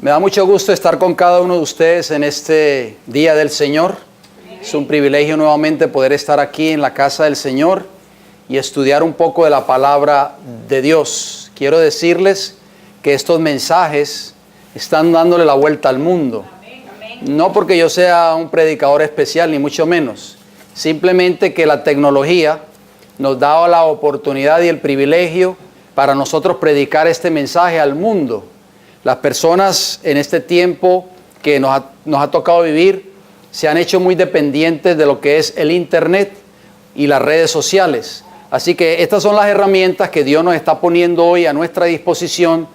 Me da mucho gusto estar con cada uno de ustedes en este Día del Señor. Es un privilegio nuevamente poder estar aquí en la casa del Señor y estudiar un poco de la palabra de Dios. Quiero decirles que estos mensajes están dándole la vuelta al mundo. No porque yo sea un predicador especial, ni mucho menos. Simplemente que la tecnología nos da la oportunidad y el privilegio para nosotros predicar este mensaje al mundo. Las personas en este tiempo que nos ha tocado vivir se han hecho muy dependientes de lo que es el Internet y las redes sociales. Así que estas son las herramientas que Dios nos está poniendo hoy a nuestra disposición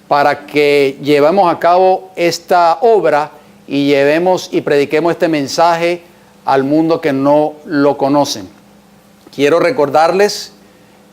para que llevemos a cabo esta obra y llevemos y prediquemos este mensaje al mundo que no lo conocen. Quiero recordarles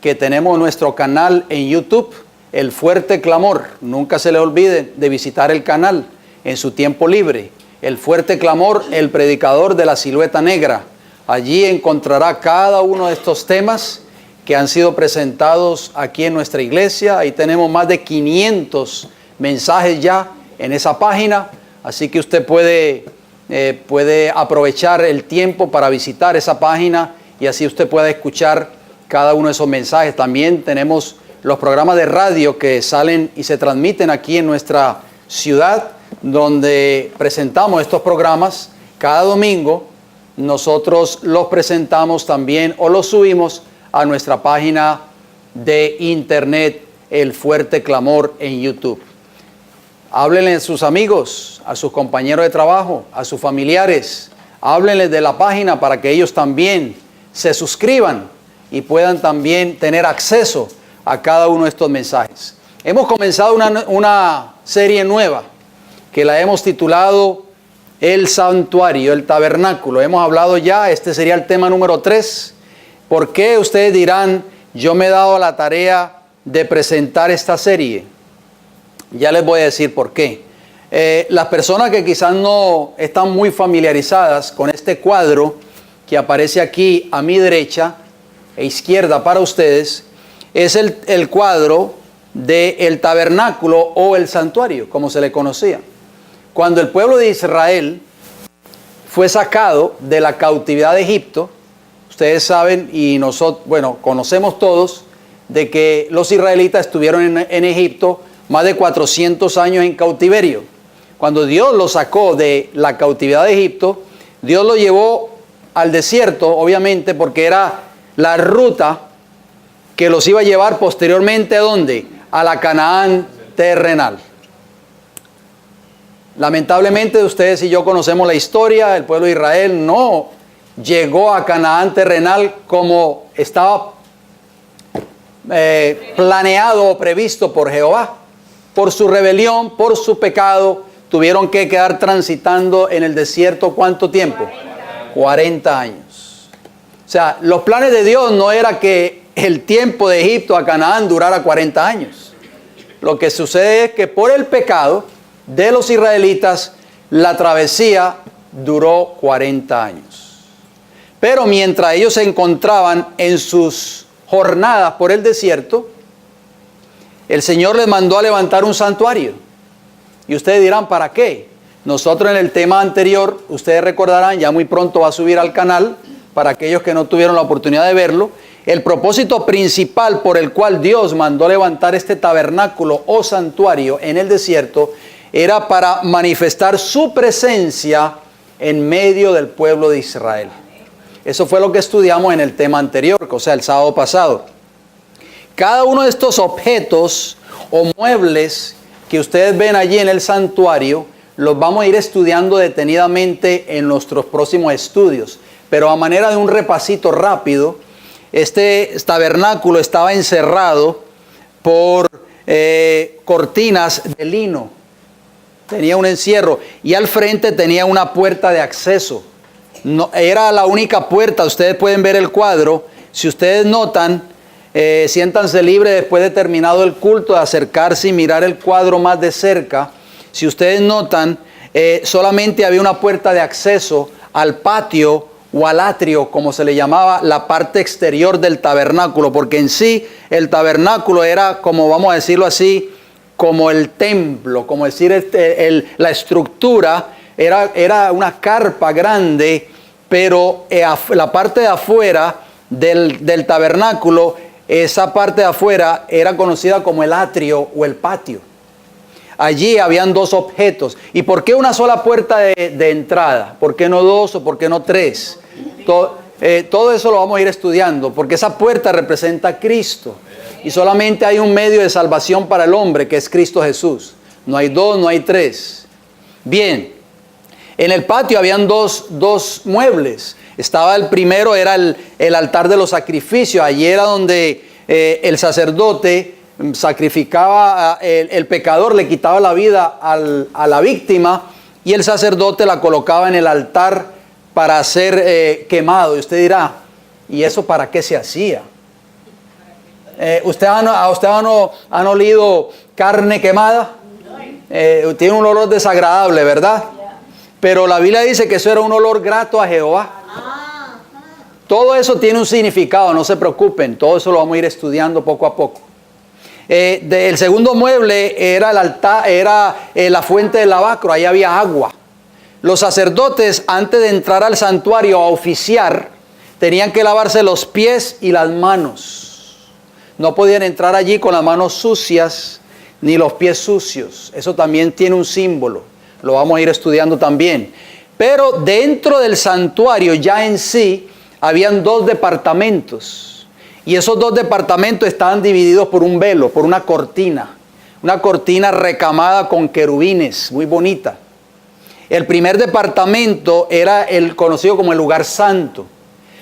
que tenemos nuestro canal en YouTube, El Fuerte Clamor. Nunca se le olvide de visitar el canal en su tiempo libre. El Fuerte Clamor, el predicador de la silueta negra. Allí encontrará cada uno de estos temas que han sido presentados aquí en nuestra iglesia. Ahí tenemos más de 500 mensajes ya en esa página. Así que usted puede aprovechar el tiempo para visitar esa página y así usted pueda escuchar cada uno de esos mensajes. También tenemos los programas de radio que salen y se transmiten aquí en nuestra ciudad, donde presentamos estos programas. Cada domingo nosotros los presentamos también o los subimos a nuestra página de internet, El Fuerte Clamor, en YouTube. Háblenle a sus amigos, a sus compañeros de trabajo, a sus familiares. Háblenles de la página para que ellos también se suscriban y puedan también tener acceso a cada uno de estos mensajes. Hemos comenzado una serie nueva que la hemos titulado El Santuario, el Tabernáculo. Hemos hablado ya, este sería el tema número 3. ¿Por qué? Ustedes dirán, yo me he dado la tarea de presentar esta serie. Ya les voy a decir por qué. Las personas que quizás no están muy familiarizadas con este cuadro que aparece aquí a mi derecha e izquierda para ustedes, es el cuadro del tabernáculo o el santuario, como se le conocía. Cuando el pueblo de Israel fue sacado de la cautividad de Egipto, ustedes saben y nosotros, conocemos todos de que los israelitas estuvieron en Egipto más de 400 años en cautiverio. Cuando Dios los sacó de la cautividad de Egipto, Dios los llevó al desierto, obviamente, porque era la ruta que los iba a llevar posteriormente, ¿a dónde? A la Canaán terrenal. Lamentablemente ustedes y yo conocemos la historia. El pueblo de Israel no llegó a Canaán terrenal como estaba planeado o previsto por Jehová. Por su rebelión, por su pecado, tuvieron que quedar transitando en el desierto ¿cuánto tiempo? 40 años. O sea, los planes de Dios no era que el tiempo de Egipto a Canaán durara 40 años. Lo que sucede es que por el pecado de los israelitas, la travesía duró 40 años. Pero mientras ellos se encontraban en sus jornadas por el desierto, el Señor les mandó a levantar un santuario. Y ustedes dirán, ¿para qué? Nosotros en el tema anterior, ustedes recordarán, ya muy pronto va a subir al canal, para aquellos que no tuvieron la oportunidad de verlo, el propósito principal por el cual Dios mandó levantar este tabernáculo o santuario en el desierto, era para manifestar su presencia en medio del pueblo de Israel. Eso fue lo que estudiamos en el tema anterior, o sea, el sábado pasado. Cada uno de estos objetos o muebles que ustedes ven allí en el santuario, los vamos a ir estudiando detenidamente en nuestros próximos estudios. Pero a manera de un repasito rápido, este tabernáculo estaba encerrado por cortinas de lino. Tenía un encierro y al frente tenía una puerta de acceso. No, era la única puerta. Ustedes pueden ver el cuadro. Si ustedes notan, siéntanse libres después de terminado el culto de acercarse y mirar el cuadro más de cerca. Si ustedes notan, solamente había una puerta de acceso al patio o al atrio, como se le llamaba, la parte exterior del tabernáculo, porque en sí el tabernáculo era, como vamos a decirlo así, como el templo, como decir la estructura, era una carpa grande, pero la parte de afuera del tabernáculo, esa parte de afuera era conocida como el atrio o el patio. Allí habían dos objetos. ¿Y por qué una sola puerta de entrada? ¿Por qué no dos o por qué no tres? Todo eso lo vamos a ir estudiando, porque esa puerta representa a Cristo. Y solamente hay un medio de salvación para el hombre, que es Cristo Jesús. No hay dos, no hay tres. Bien, en el patio habían dos muebles. Estaba el primero, era el altar de los sacrificios. Allí era donde el sacerdote sacrificaba, el pecador le quitaba la vida a la víctima y el sacerdote la colocaba en el altar para ser quemado. Y usted dirá, ¿y eso para qué se hacía? ¿Usted han olido carne quemada? Tiene un olor desagradable, ¿verdad? Pero la Biblia dice que eso era un olor grato a Jehová. Todo eso tiene un significado, no se preocupen, todo eso lo vamos a ir estudiando poco a poco. El segundo mueble era el altar, era la fuente del lavacro, ahí había agua. Los sacerdotes, antes de entrar al santuario a oficiar, tenían que lavarse los pies y las manos. No podían entrar allí con las manos sucias ni los pies sucios. Eso también tiene un símbolo, lo vamos a ir estudiando también. Pero dentro del santuario ya en sí, habían dos departamentos. Y esos dos departamentos estaban divididos por un velo, por una cortina recamada con querubines, muy bonita. El primer departamento era el conocido como el lugar santo.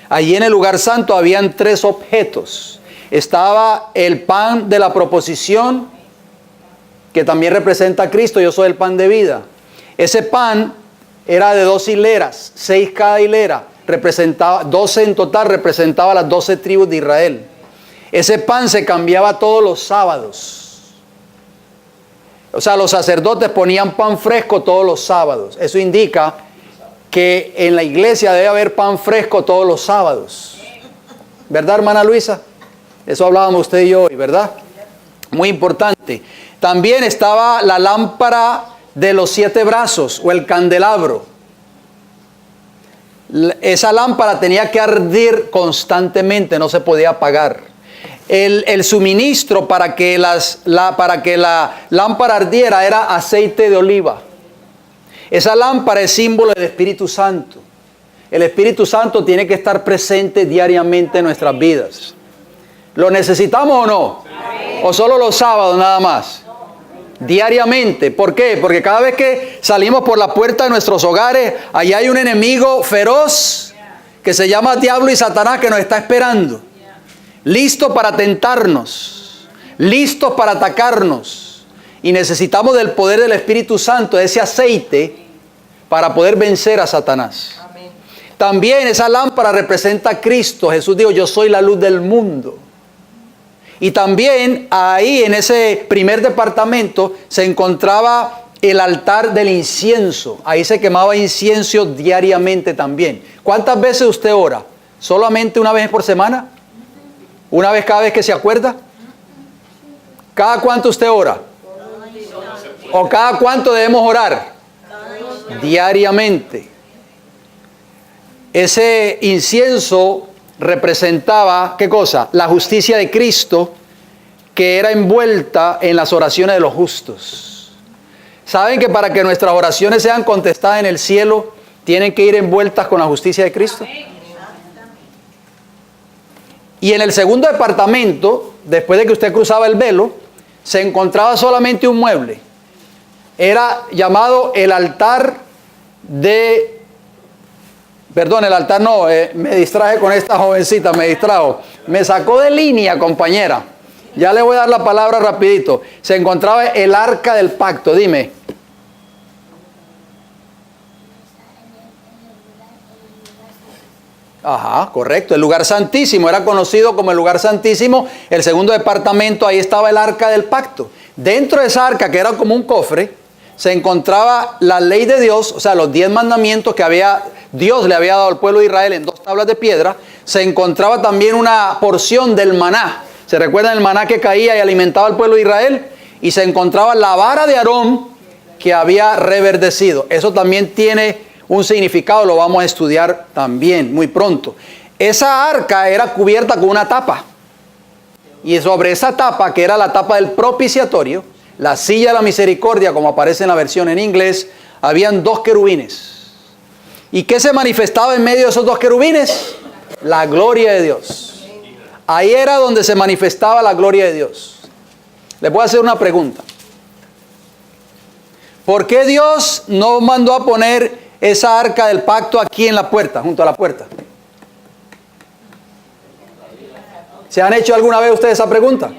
Allí en el lugar santo habían tres objetos. Estaba el pan de la proposición, que también representa a Cristo, yo soy el pan de vida. Ese pan era de 2 hileras, 6 cada hilera. Representaba 12 en total, representaba las 12 tribus de Israel. Ese pan se cambiaba todos los sábados. O sea, los sacerdotes ponían pan fresco todos los sábados. Eso indica que en la iglesia debe haber pan fresco todos los sábados. ¿Verdad, hermana Luisa? Eso hablábamos usted y yo hoy, ¿verdad? Muy importante. También estaba la lámpara de los 7 brazos o el candelabro. Esa lámpara tenía que arder constantemente, no se podía apagar. El suministro para que la lámpara ardiera era aceite de oliva. Esa lámpara es símbolo del Espíritu Santo. El Espíritu Santo tiene que estar presente diariamente en nuestras vidas. ¿Lo necesitamos o no? ¿O solo los sábados nada más? Diariamente. ¿Por qué? Porque cada vez que salimos por la puerta de nuestros hogares, allá hay un enemigo feroz que se llama Diablo y Satanás, que nos está esperando, listo para tentarnos, listos para atacarnos. Y necesitamos del poder del Espíritu Santo, de ese aceite, para poder vencer a Satanás. Amén. También esa lámpara representa a Cristo. Jesús dijo, yo soy la luz del mundo. Y también ahí en ese primer departamento se encontraba el altar del incienso. Ahí se quemaba incienso diariamente también. ¿Cuántas veces usted ora? ¿Solamente una vez por semana? ¿Una vez cada vez que se acuerda? ¿Cada cuánto usted ora? ¿O cada cuánto debemos orar? Diariamente. Ese incienso representaba, ¿qué cosa? La justicia de Cristo, que era envuelta en las oraciones de los justos. ¿Saben que para que nuestras oraciones sean contestadas en el cielo, tienen que ir envueltas con la justicia de Cristo? Y en el segundo departamento, después de que usted cruzaba el velo, se encontraba solamente un mueble. Era llamado el altar de... Perdón, el altar no, me distraje con esta jovencita, me distrajo. Me sacó de línea, compañera. Ya le voy a dar la palabra rapidito. Se encontraba el arca del pacto, dime. Ajá, correcto. El lugar santísimo era conocido como el lugar santísimo. El segundo departamento, ahí estaba el arca del pacto. Dentro de esa arca, que era como un cofre, se encontraba la ley de Dios, o sea, los 10 mandamientos que Dios le había dado al pueblo de Israel en 2 tablas de piedra. Se encontraba también una porción del maná. ¿Se recuerdan el maná que caía y alimentaba al pueblo de Israel? y se encontraba la vara de Aarón que había reverdecido. Eso también tiene un significado, lo vamos a estudiar también muy pronto. Esa arca era cubierta con una tapa. Y sobre esa tapa, que era la tapa del propiciatorio, la silla de la misericordia, como aparece en la versión en inglés, habían 2 querubines. ¿Y qué se manifestaba en medio de esos 2 querubines? La gloria de Dios. Ahí era donde se manifestaba la gloria de Dios. Les voy a hacer una pregunta. ¿Por qué Dios no mandó a poner esa arca del pacto aquí en la puerta, junto a la puerta? ¿Se han hecho alguna vez ustedes esa pregunta?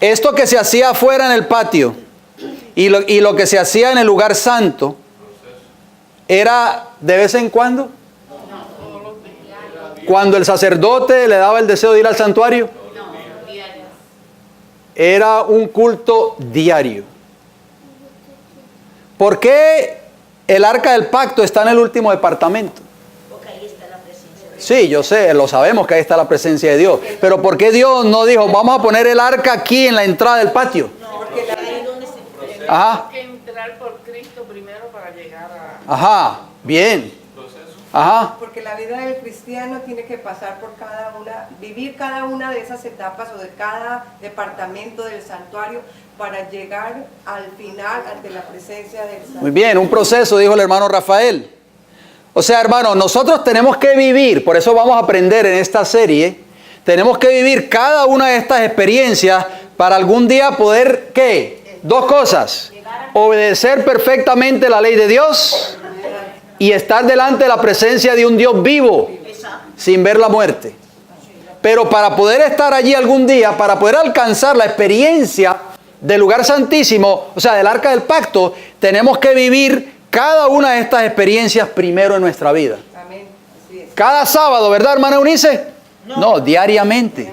Esto que se hacía afuera en el patio y lo que se hacía en el lugar santo, ¿era de vez en cuando? Cuando el sacerdote le daba el deseo de ir al santuario. Era un culto diario. ¿Por qué el arca del pacto está en el último departamento? Porque ahí está la presencia de Dios. Sí, yo sé, lo sabemos que ahí está la presencia de Dios. Pero ¿por qué Dios no dijo, vamos a poner el arca aquí en la entrada del patio? No, porque ahí donde se... Ajá. Hay que entrar por Cristo primero para llegar a... Ajá, bien. Ajá. Porque la vida del cristiano tiene que pasar por cada una, vivir cada una de esas etapas o de cada departamento del santuario para llegar al final ante la presencia del santuario. Muy bien, un proceso, dijo el hermano Rafael. O sea, hermano, nosotros tenemos que vivir, por eso vamos a aprender en esta serie, tenemos que vivir cada una de estas experiencias para algún día poder, ¿qué? 2 cosas. Obedecer perfectamente la ley de Dios y estar delante de la presencia de un Dios vivo, sin ver la muerte. Pero para poder estar allí algún día, para poder alcanzar la experiencia del lugar santísimo, o sea, del arca del pacto, tenemos que vivir cada una de estas experiencias primero en nuestra vida. Amén. Así es. Cada sábado, ¿verdad, hermana Eunice? No, diariamente.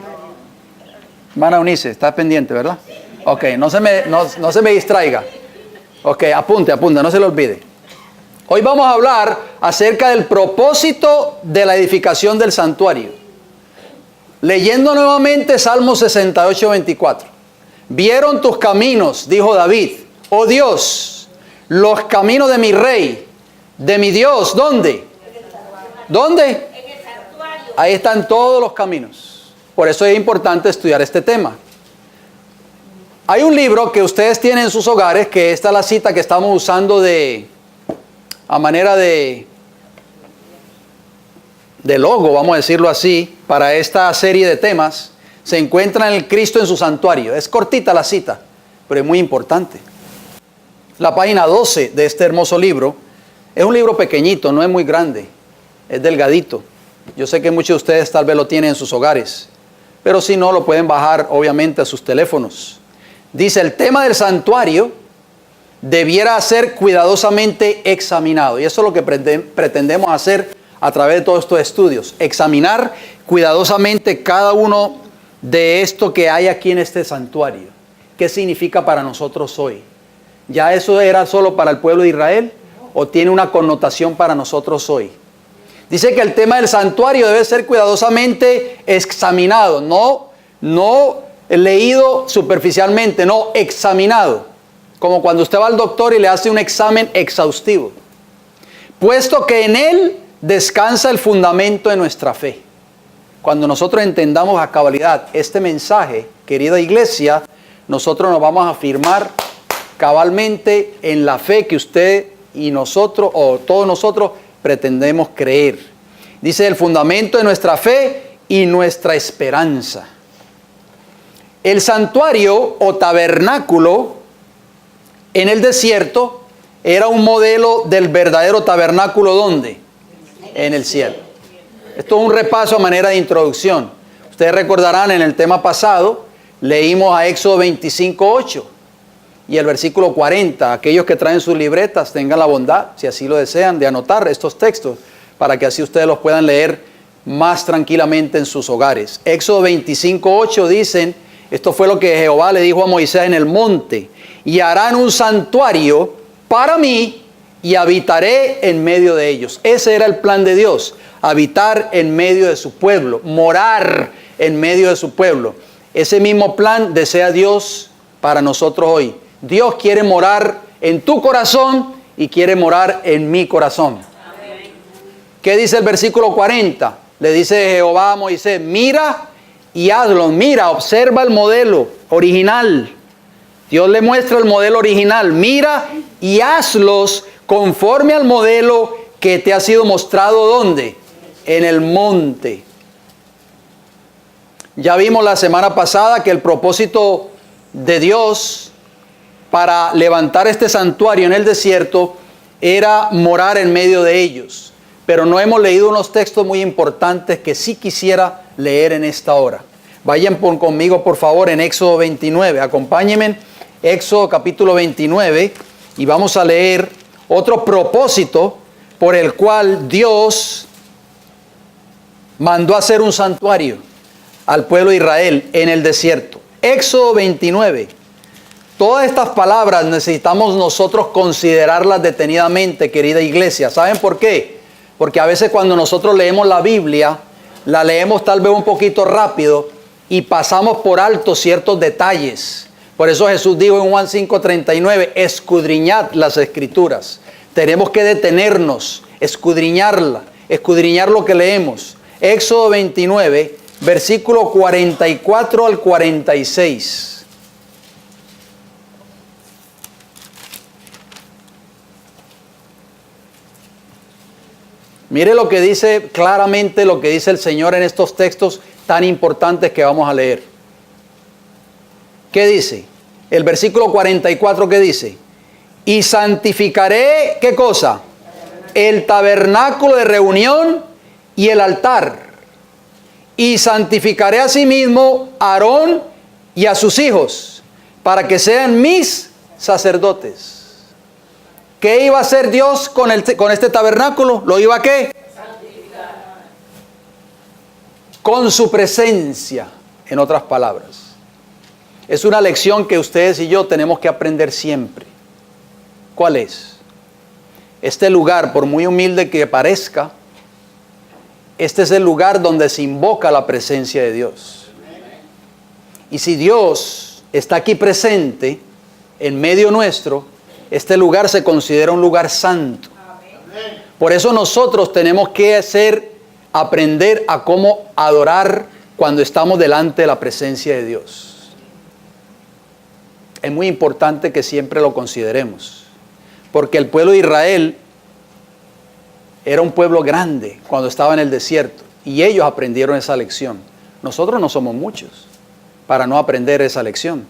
Hermana Eunice, está pendiente, ¿verdad? Ok, no se me distraiga. Ok, apunte, no se lo olvide. Hoy vamos a hablar acerca del propósito de la edificación del santuario. Leyendo nuevamente Salmo 68, 24. Vieron tus caminos, dijo David, oh Dios, los caminos de mi rey, de mi Dios, ¿dónde? ¿Dónde? En el santuario. Ahí están todos los caminos. Por eso es importante estudiar este tema. Hay un libro que ustedes tienen en sus hogares, que esta es la cita que estamos usando a manera de logo, vamos a decirlo así, para esta serie de temas. Se encuentra en el Cristo en su santuario. Es cortita la cita, pero es muy importante. La página 12 de este hermoso libro es un libro pequeñito, no es muy grande, es delgadito. Yo sé que muchos de ustedes tal vez lo tienen en sus hogares, pero si no, lo pueden bajar obviamente a sus teléfonos. Dice, el tema del santuario debiera ser cuidadosamente examinado. Y eso es lo que pretendemos hacer a través de todos estos estudios. Examinar cuidadosamente cada uno de esto que hay aquí en este santuario. ¿Qué significa para nosotros hoy? ¿Ya eso era solo para el pueblo de Israel? ¿O tiene una connotación para nosotros hoy? Dice que el tema del santuario debe ser cuidadosamente examinado. No leído superficialmente, no examinado. Como cuando usted va al doctor y le hace un examen exhaustivo. Puesto que en él descansa el fundamento de nuestra fe. Cuando nosotros entendamos a cabalidad este mensaje, querida iglesia, nosotros nos vamos a afirmar cabalmente en la fe que usted y nosotros, o todos nosotros, pretendemos creer. Dice el fundamento de nuestra fe y nuestra esperanza. El santuario o tabernáculo en el desierto era un modelo del verdadero tabernáculo, ¿dónde? En el cielo. Esto es un repaso a manera de introducción. Ustedes recordarán en el tema pasado, leímos a Éxodo 25:8 y el versículo 40. Aquellos que traen sus libretas tengan la bondad, si así lo desean, de anotar estos textos para que así ustedes los puedan leer más tranquilamente en sus hogares. Éxodo 25:8 dicen, esto fue lo que Jehová le dijo a Moisés en el monte: y harán un santuario para mí y habitaré en medio de ellos. Ese era el plan de Dios, habitar en medio de su pueblo, morar en medio de su pueblo. Ese mismo plan desea Dios para nosotros hoy. Dios quiere morar en tu corazón y quiere morar en mi corazón. ¿Qué dice el versículo 40? Le dice Jehová a Moisés, mira y hazlo. Mira, observa el modelo original. Dios le muestra el modelo original. Mira y hazlos conforme al modelo que te ha sido mostrado. ¿Dónde? En el monte. Ya vimos la semana pasada que el propósito de Dios para levantar este santuario en el desierto era morar en medio de ellos. Pero no hemos leído unos textos muy importantes que sí quisiera leer en esta hora. Vayan conmigo, por favor, en Éxodo 29. Acompáñenme, Éxodo capítulo 29, y vamos a leer otro propósito por el cual Dios mandó hacer un santuario al pueblo de Israel en el desierto. Éxodo 29. Todas estas palabras necesitamos nosotros considerarlas detenidamente, querida iglesia. ¿Saben por qué? Porque a veces cuando nosotros leemos la Biblia, la leemos tal vez un poquito rápido y pasamos por alto ciertos detalles. Por eso Jesús dijo en Juan 5:39, escudriñad las Escrituras. Tenemos que detenernos, escudriñarla, escudriñar lo que leemos. Éxodo 29, versículo 44 al 46. Mire lo que dice claramente, lo que dice el Señor en estos textos tan importantes que vamos a leer. ¿Qué dice? El versículo 44, ¿qué dice? Y santificaré, ¿qué cosa? El tabernáculo de reunión y el altar. Y santificaré asimismo a Aarón y a sus hijos, para que sean mis sacerdotes. ¿Qué iba a hacer Dios con este tabernáculo? ¿Lo iba a qué? Santificar. Con su presencia, en otras palabras. Es una lección que ustedes y yo tenemos que aprender siempre. ¿Cuál es? Este lugar, por muy humilde que parezca, este es el lugar donde se invoca la presencia de Dios. Y si Dios está aquí presente, en medio nuestro, este lugar se considera un lugar santo. Por eso nosotros tenemos que aprender a cómo adorar cuando estamos delante de la presencia de Dios. Es muy importante que siempre lo consideremos, porque el pueblo de Israel era un pueblo grande cuando estaba en el desierto, y ellos aprendieron esa lección. Nosotros no somos muchos para no aprender esa lección.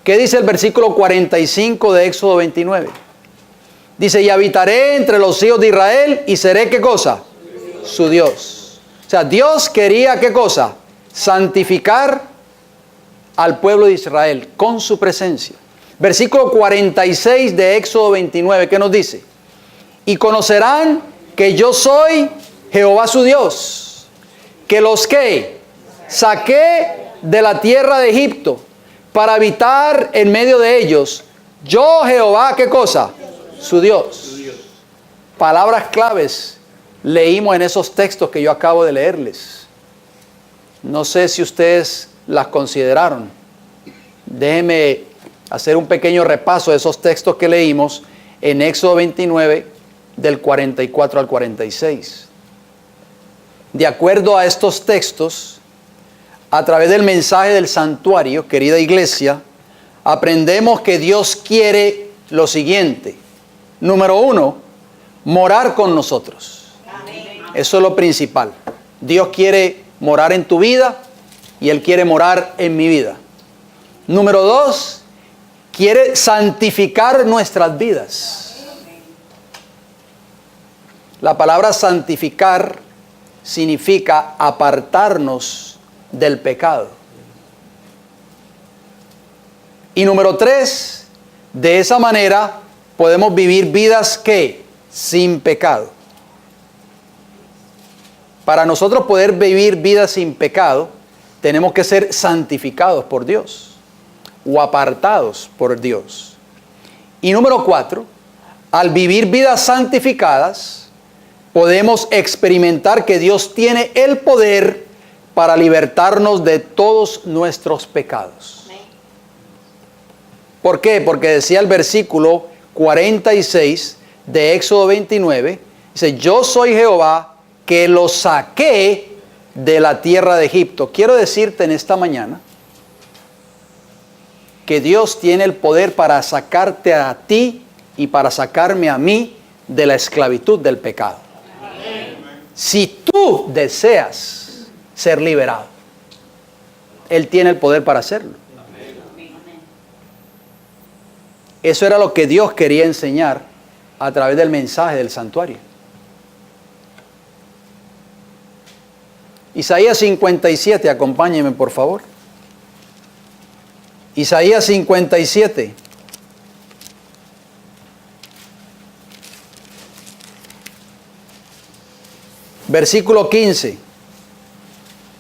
¿Qué dice el versículo 45 de Éxodo 29? Dice, y habitaré entre los hijos de Israel y seré, ¿qué cosa? Su Dios. O sea, Dios quería, ¿qué cosa? Santificar al pueblo de Israel con su presencia. Versículo 46 de Éxodo 29, ¿qué nos dice? Y conocerán que yo soy Jehová su Dios, que los que saqué de la tierra de Egipto para habitar en medio de ellos. Yo, Jehová, ¿qué cosa? Su Dios. Palabras claves leímos en esos textos que yo acabo de leerles. No sé si ustedes las consideraron. Déjenme hacer un pequeño repaso de esos textos que leímos en Éxodo 29, del 44 al 46. De acuerdo a estos textos, a través del mensaje del santuario, querida iglesia, aprendemos que Dios quiere lo siguiente. Número 1, morar con nosotros. Eso es lo principal. Dios quiere morar en tu vida y Él quiere morar en mi vida. Número 2, quiere santificar nuestras vidas. La palabra santificar significa apartarnos del pecado. Y número 3, de esa manera podemos vivir vidas que sin pecado. Para nosotros poder vivir vidas sin pecado, tenemos que ser santificados por Dios o apartados por Dios. Y número 4, al vivir vidas santificadas, podemos experimentar que Dios tiene el poder para libertarnos de todos nuestros pecados. ¿Por qué? Porque decía el versículo 46 de Éxodo 29, dice, yo soy Jehová que los saqué de la tierra de Egipto. Quiero decirte en esta mañana que Dios tiene el poder para sacarte a ti y para sacarme a mí de la esclavitud del pecado. Si tú deseas ser liberado, Él tiene el poder para hacerlo. Eso era lo que Dios quería enseñar a través del mensaje del santuario. Isaías 57, acompáñenme por favor. Isaías 57. Versículo 15.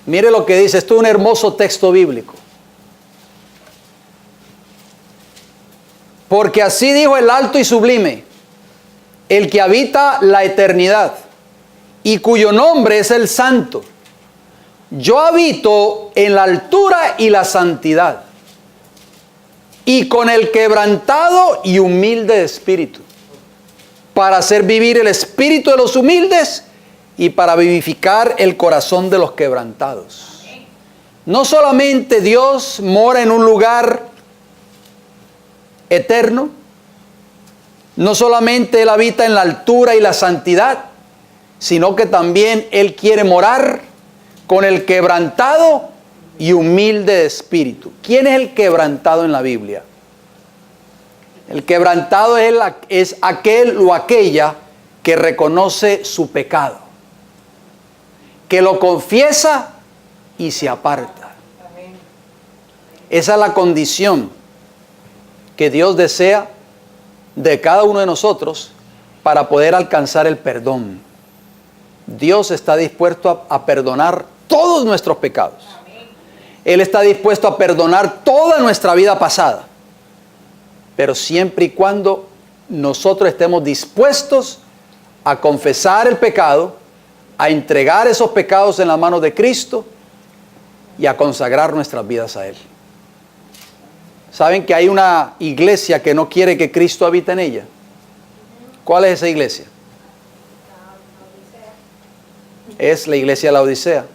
Mire lo que dice, esto es un hermoso texto bíblico. Porque así dijo el alto y sublime, el que habita la eternidad, y cuyo nombre es el Santo. Yo habito en la altura y la santidad, y con el quebrantado y humilde de espíritu, para hacer vivir el espíritu de los humildes y para vivificar el corazón de los quebrantados. No solamente Dios mora en un lugar eterno, no solamente Él habita en la altura y la santidad, sino que también Él quiere morar con el quebrantado y humilde de espíritu. ¿Quién es el quebrantado en la Biblia? El quebrantado es aquel o aquella que reconoce su pecado, que lo confiesa y se aparta. Esa es la condición que Dios desea de cada uno de nosotros para poder alcanzar el perdón. Dios está dispuesto a perdonar todos nuestros pecados. Él está dispuesto a perdonar toda nuestra vida pasada, pero siempre y cuando nosotros estemos dispuestos a confesar el pecado, a entregar esos pecados en las manos de Cristo y a consagrar nuestras vidas a Él. ¿Saben que hay una iglesia que no quiere que Cristo habite en ella? ¿Cuál es esa iglesia? Es la iglesia de la Odisea.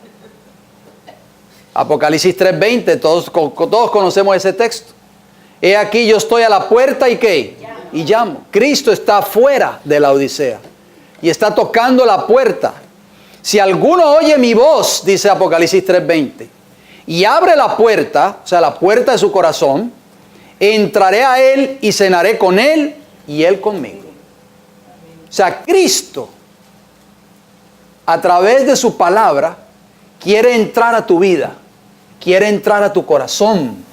Apocalipsis 3:20, todos conocemos ese texto. He aquí yo estoy a la puerta y ¿qué? Y llamo. Cristo está fuera de la Odisea y está tocando la puerta. Si alguno oye mi voz, dice Apocalipsis 3:20, y abre la puerta, o sea, la puerta de su corazón, entraré a él y cenaré con él y él conmigo. O sea, Cristo, a través de su palabra, quiere entrar a tu vida, quiere entrar a tu corazón.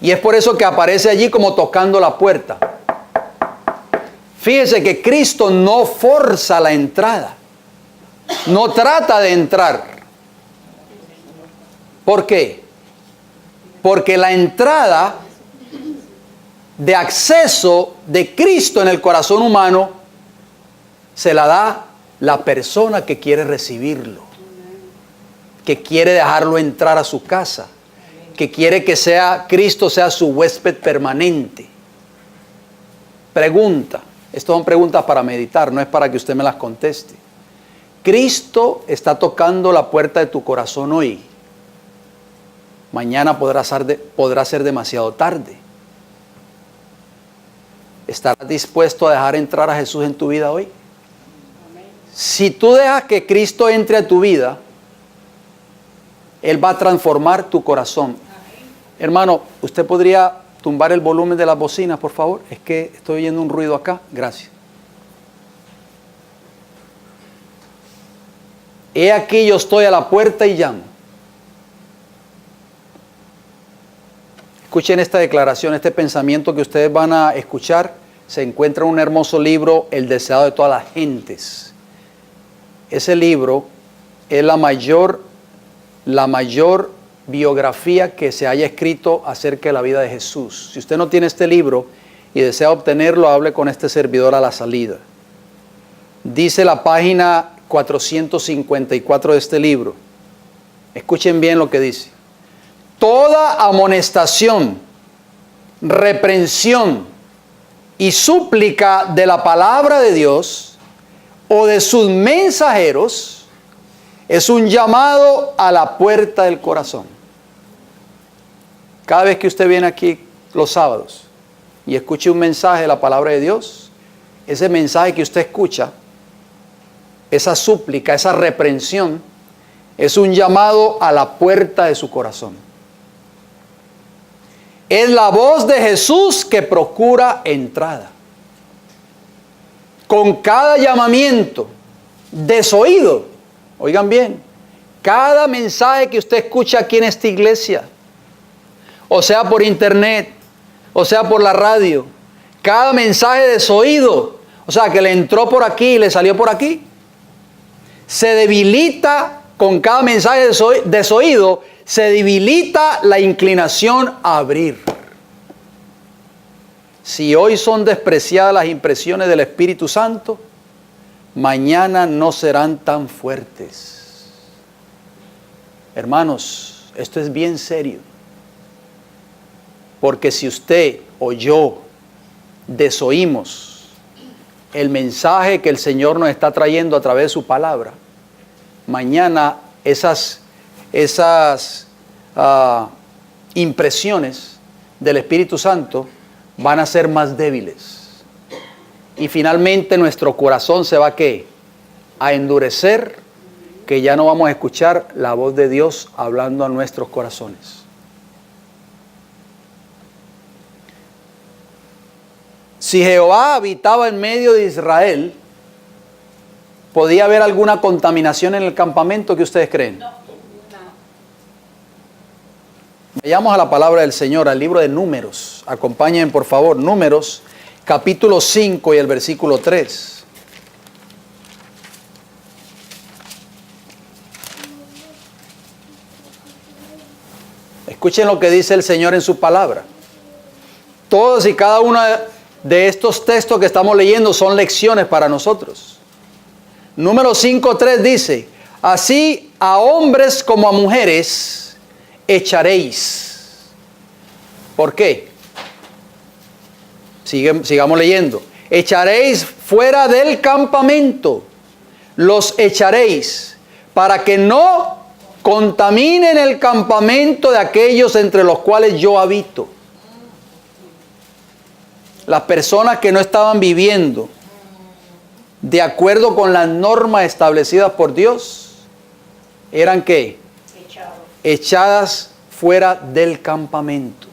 Y es por eso que aparece allí como tocando la puerta. Fíjese que Cristo no forza la entrada, no trata de entrar. ¿Por qué? Porque la entrada de acceso de Cristo en el corazón humano se la da la persona que quiere recibirlo, que quiere dejarlo entrar a su casa, que quiere que Cristo sea su huésped permanente. Pregunta, estas son preguntas para meditar, no es para que usted me las conteste. Cristo está tocando la puerta de tu corazón hoy. Mañana podrá ser demasiado tarde. ¿Estarás dispuesto a dejar entrar a Jesús en tu vida hoy? Si tú dejas que Cristo entre a tu vida, Él va a transformar tu corazón. Hermano, ¿usted podría tumbar el volumen de las bocinas, por favor? Es que estoy oyendo un ruido acá. Gracias. He aquí yo estoy a la puerta y llamo. Escuchen esta declaración, este pensamiento que ustedes van a escuchar. Se encuentra en un hermoso libro, El deseado de todas las gentes. Ese libro es la mayor biografía que se haya escrito acerca de la vida de Jesús. Si usted no tiene este libro, y desea obtenerlo, hable con este servidor a la salida. Dice la página 454 de este libro. Escuchen bien lo que dice. Toda amonestación, reprensión y súplica de la palabra de Dios o de sus mensajeros es un llamado a la puerta del corazón. Cada vez que usted viene aquí los sábados y escuche un mensaje de la palabra de Dios, ese mensaje que usted escucha, esa súplica, esa reprensión, es un llamado a la puerta de su corazón. Es la voz de Jesús que procura entrada. Con cada llamamiento, desoído, oigan bien, cada mensaje que usted escucha aquí en esta iglesia, o sea por internet, o sea por la radio, cada mensaje desoído, o sea que le entró por aquí y le salió por aquí, se debilita con cada mensaje desoído, se debilita la inclinación a abrir. Si hoy son despreciadas las impresiones del Espíritu Santo, mañana no serán tan fuertes. Hermanos, esto es bien serio. Porque si usted o yo desoímos el mensaje que el Señor nos está trayendo a través de su palabra, mañana esas impresiones del Espíritu Santo van a ser más débiles. Y finalmente nuestro corazón se va ¿a qué? A endurecer, que ya no vamos a escuchar la voz de Dios hablando a nuestros corazones. Si Jehová habitaba en medio de Israel, ¿podía haber alguna contaminación en el campamento que ustedes creen? No. Vayamos a la palabra del Señor, al libro de Números. Acompáñenme por favor, Números, capítulo 5 y el versículo 3. Escuchen lo que dice el Señor en su palabra. Todos y cada uno de estos textos que estamos leyendo son lecciones para nosotros. Números 5:3 dice: así a hombres como a mujeres echaréis. ¿Por qué? Sigamos leyendo. Echaréis fuera del campamento, los echaréis, para que no contaminen el campamento de aquellos entre los cuales yo habito. Las personas que no estaban viviendo de acuerdo con las normas establecidas por Dios, eran ¿qué? Echadas fuera del campamento.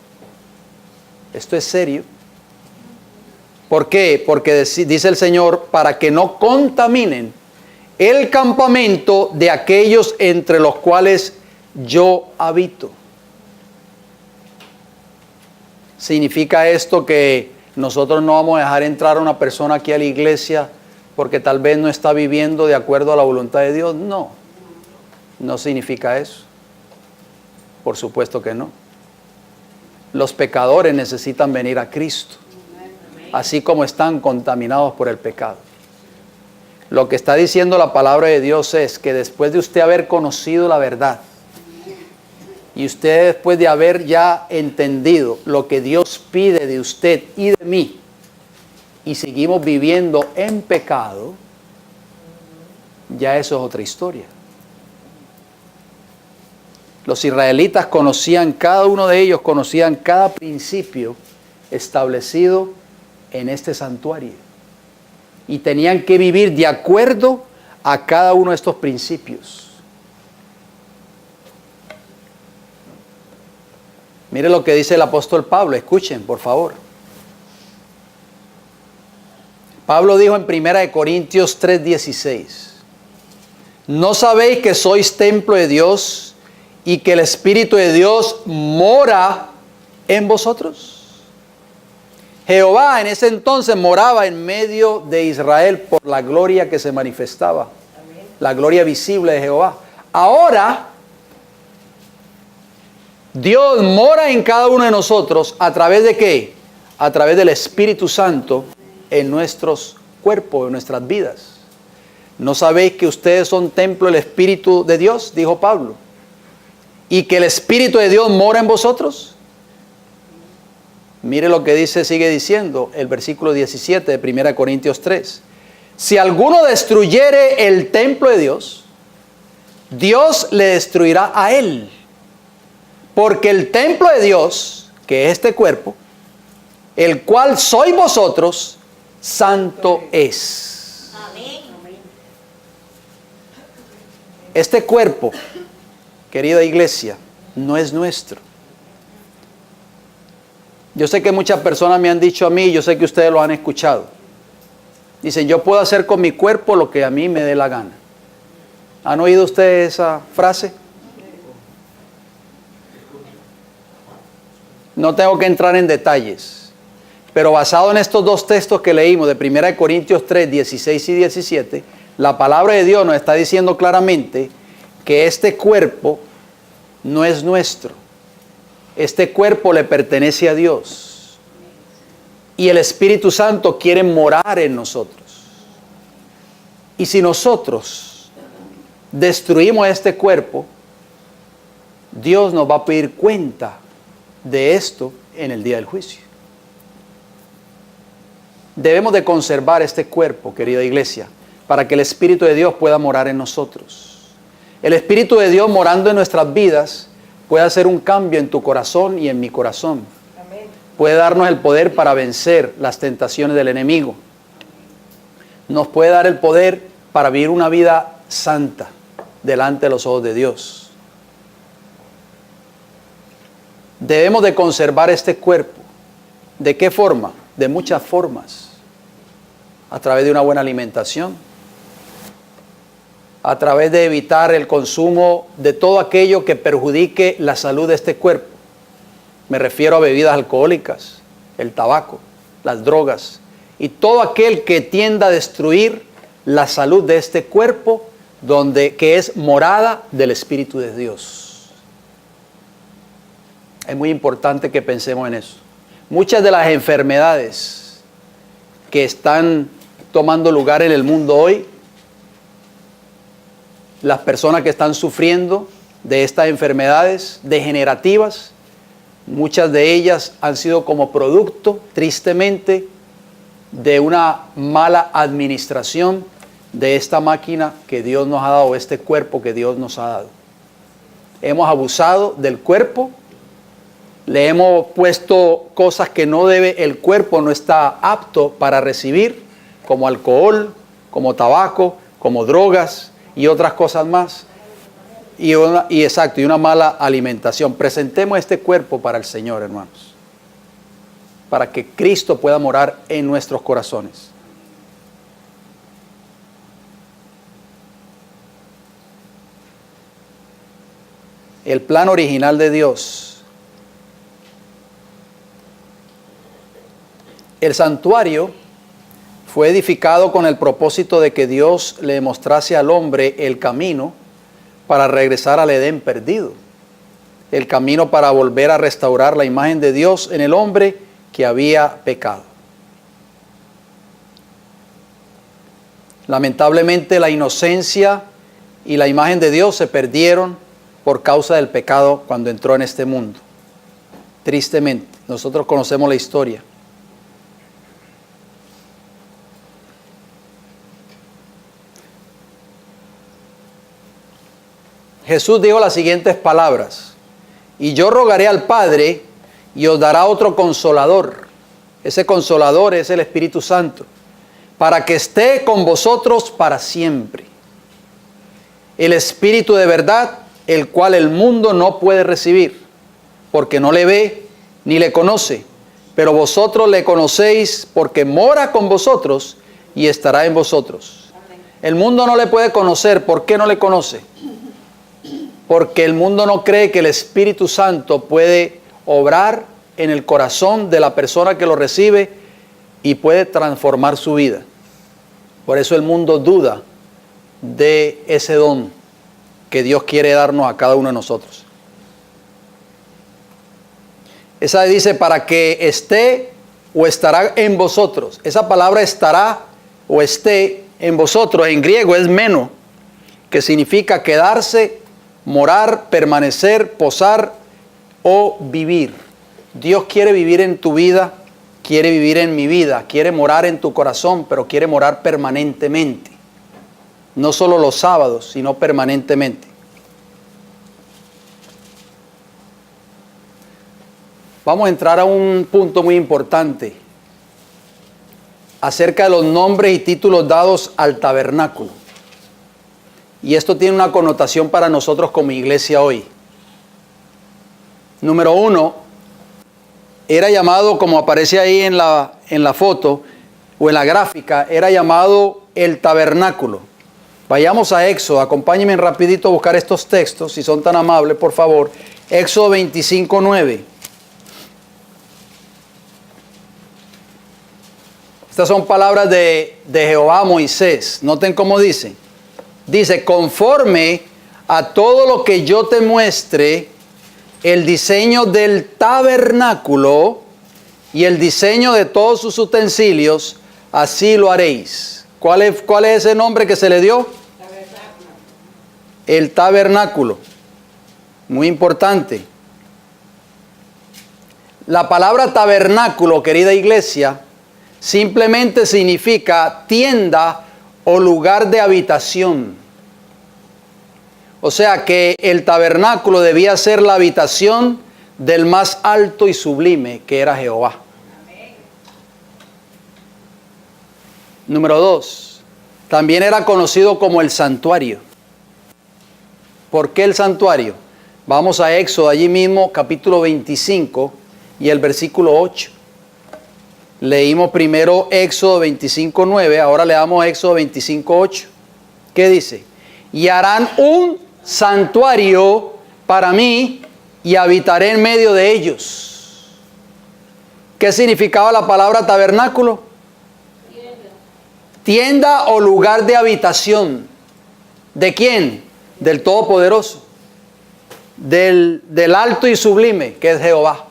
Esto es serio. ¿Por qué? Porque dice el Señor, para que no contaminen el campamento de aquellos entre los cuales yo habito. ¿Significa esto que nosotros no vamos a dejar entrar a una persona aquí a la iglesia porque tal vez no está viviendo de acuerdo a la voluntad de Dios? No, no significa eso. Por supuesto que no. Los pecadores necesitan venir a Cristo, así como están contaminados por el pecado. Lo que está diciendo la palabra de Dios es que después de usted haber conocido la verdad, y usted después de haber ya entendido lo que Dios pide de usted y de mí, y seguimos viviendo en pecado, ya eso es otra historia. Los israelitas conocían, cada uno de ellos conocían cada principio establecido en este santuario. Y tenían que vivir de acuerdo a cada uno de estos principios. Mire lo que dice el apóstol Pablo, escuchen por favor. Pablo dijo en 1 Corintios 3:16, ¿no sabéis que sois templo de Dios y que el Espíritu de Dios mora en vosotros? Jehová en ese entonces moraba en medio de Israel por la gloria que se manifestaba. Amén. La gloria visible de Jehová. Ahora, Dios mora en cada uno de nosotros, ¿a través de qué? a través del Espíritu Santo en nuestros cuerpos, en nuestras vidas. ¿No sabéis que ustedes son templo del Espíritu de Dios? Dijo Pablo. ¿Y que el Espíritu de Dios mora en vosotros? Mire lo que dice, sigue diciendo el versículo 17 de 1 Corintios 3. Si alguno destruyere el templo de Dios, Dios le destruirá a él. Porque el templo de Dios, que es este cuerpo, el cual sois vosotros, santo es. Amén. Este cuerpo, querida iglesia, no es nuestro. Yo sé que muchas personas me han dicho a mí, yo sé que ustedes lo han escuchado. Dicen, yo puedo hacer con mi cuerpo lo que a mí me dé la gana. ¿Han oído ustedes esa frase? No tengo que entrar en detalles, pero basado en estos dos textos que leímos de 1 Corintios 3, 16 y 17, la palabra de Dios nos está diciendo claramente que este cuerpo no es nuestro. Este cuerpo le pertenece a Dios. Y el Espíritu Santo quiere morar en nosotros. Y si nosotros destruimos este cuerpo, Dios nos va a pedir cuenta de esto en el día del juicio. Debemos de conservar este cuerpo, querida iglesia, para que el Espíritu de Dios pueda morar en nosotros. El Espíritu de Dios morando en nuestras vidas puede hacer un cambio en tu corazón y en mi corazón. Amén. Puede darnos el poder para vencer las tentaciones del enemigo. Nos puede dar el poder para vivir una vida santa delante de los ojos de Dios. Debemos de conservar este cuerpo. ¿De qué forma? De muchas formas. A través de una buena alimentación. A través de evitar el consumo de todo aquello que perjudique la salud de este cuerpo. Me refiero a bebidas alcohólicas, el tabaco, las drogas y todo aquel que tienda a destruir la salud de este cuerpo que es morada del Espíritu de Dios. Es muy importante que pensemos en eso. Muchas de las enfermedades que están tomando lugar en el mundo hoy, las personas que están sufriendo de estas enfermedades degenerativas, muchas de ellas han sido como producto, tristemente, de una mala administración de esta máquina que Dios nos ha dado, este cuerpo que Dios nos ha dado. Hemos abusado del cuerpo, le hemos puesto cosas que no debe, el cuerpo no está apto para recibir, como alcohol, como tabaco, como drogas y otras cosas más. Y una mala alimentación. Presentemos este cuerpo para el Señor, hermanos, para que Cristo pueda morar en nuestros corazones. El plan original de Dios. El santuario fue edificado con el propósito de que Dios le mostrase al hombre el camino para regresar al Edén perdido. El camino para volver a restaurar la imagen de Dios en el hombre que había pecado. Lamentablemente la inocencia y la imagen de Dios se perdieron por causa del pecado cuando entró en este mundo. Tristemente, nosotros conocemos la historia. Jesús dijo las siguientes palabras: y yo rogaré al Padre y os dará otro consolador. Ese consolador es el Espíritu Santo, para que esté con vosotros para siempre. El Espíritu de verdad, el cual el mundo no puede recibir, porque no le ve ni le conoce, pero vosotros le conocéis porque mora con vosotros y estará en vosotros. El mundo no le puede conocer. ¿Por qué no le conoce? Porque el mundo no cree que el Espíritu Santo puede obrar en el corazón de la persona que lo recibe y puede transformar su vida. Por eso el mundo duda de ese don que Dios quiere darnos a cada uno de nosotros. Esa dice, para que esté o estará en vosotros. Esa palabra estará o esté en vosotros, en griego es meno, que significa quedarse, morar, permanecer, posar o vivir. Dios quiere vivir en tu vida, quiere vivir en mi vida, quiere morar en tu corazón, pero quiere morar permanentemente. No solo los sábados, sino permanentemente. Vamos a entrar a un punto muy importante acerca de los nombres y títulos dados al tabernáculo. Y esto tiene una connotación para nosotros como iglesia hoy. Número 1, era llamado, como aparece ahí en la foto o en la gráfica, era llamado el tabernáculo. Vayamos a Éxodo, acompáñenme rapidito a buscar estos textos, si son tan amables, por favor. Éxodo 25:9. Estas son palabras de Jehová a Moisés. Noten cómo dice. Dice, conforme a todo lo que yo te muestre, el diseño del tabernáculo y el diseño de todos sus utensilios, así lo haréis. ¿Cuál es ese nombre que se le dio? Tabernáculo. El tabernáculo. Muy importante. La palabra tabernáculo, querida iglesia, simplemente significa tienda o lugar de habitación. O sea que el tabernáculo debía ser la habitación del más alto y sublime, que era Jehová. Amén. Número 2, también era conocido como el santuario. ¿Por qué el santuario? Vamos a Éxodo, allí mismo, capítulo 25 y el versículo 8. Leímos primero Éxodo 25:9, ahora leamos Éxodo 25:8. ¿Qué dice? Y harán un santuario para mí y habitaré en medio de ellos. ¿Qué significaba la palabra tabernáculo? Tienda o lugar de habitación. ¿De quién? Del Todopoderoso. Del alto y sublime, que es Jehová.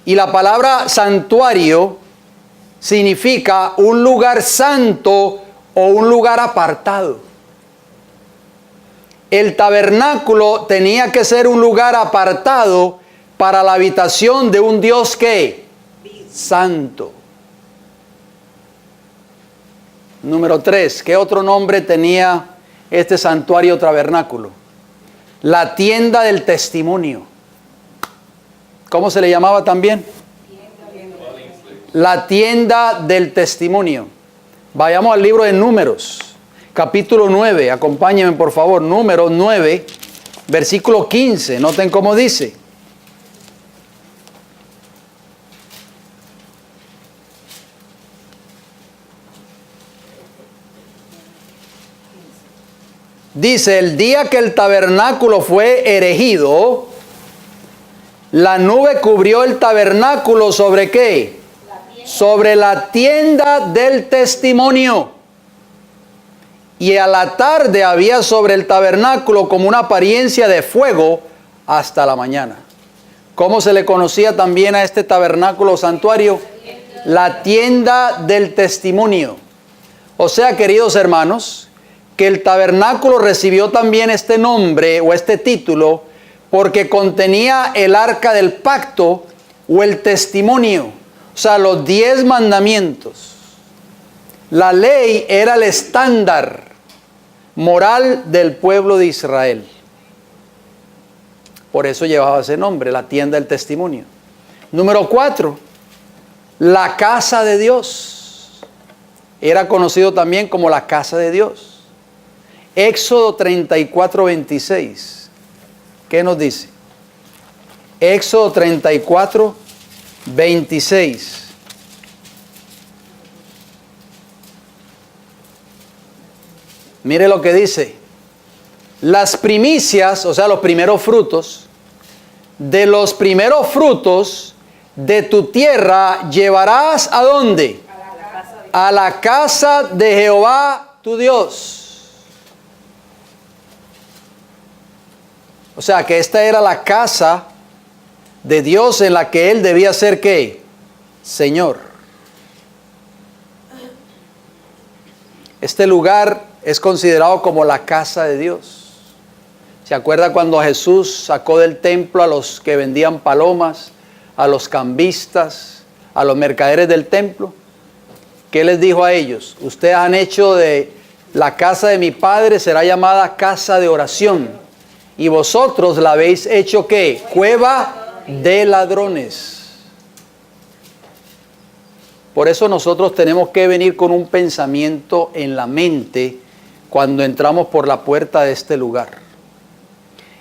Y la palabra santuario significa un lugar santo o un lugar apartado. El tabernáculo tenía que ser un lugar apartado para la habitación de un Dios que santo. Número 3, ¿qué otro nombre tenía este santuario tabernáculo? La tienda del testimonio. ¿Cómo se le llamaba también? La tienda del testimonio. Vayamos al libro de Números, capítulo 9. Acompáñenme por favor. Números 9, versículo 15. Noten cómo dice. Dice, el día que el tabernáculo fue erigido, la nube cubrió el tabernáculo ¿sobre qué? Sobre la tienda del testimonio. Y a la tarde había sobre el tabernáculo como una apariencia de fuego hasta la mañana. ¿Cómo se le conocía también a este tabernáculo santuario? La tienda del testimonio. O sea, queridos hermanos, que el tabernáculo recibió también este nombre o este título porque contenía el arca del pacto o el testimonio. O sea, los 10 mandamientos. La ley era el estándar moral del pueblo de Israel. Por eso llevaba ese nombre, la tienda del testimonio. Número 4, la casa de Dios. Era conocido también como la casa de Dios. Éxodo 34:26. ¿Qué nos dice? Éxodo 34:26. Mire lo que dice. Las primicias, o sea, los primeros frutos, de los primeros frutos de tu tierra llevarás ¿a dónde? A la casa de Jehová tu Dios. O sea, que esta era la casa de Dios en la que él debía ser ¿qué? Señor. Este lugar es considerado como la casa de Dios. ¿Se acuerda cuando Jesús sacó del templo a los que vendían palomas, a los cambistas, a los mercaderes del templo? ¿Qué les dijo a ellos? Ustedes han hecho de la casa de mi padre, será llamada casa de oración. Y vosotros la habéis hecho, ¿qué? Cueva de ladrones. Por eso nosotros tenemos que venir con un pensamiento en la mente cuando entramos por la puerta de este lugar.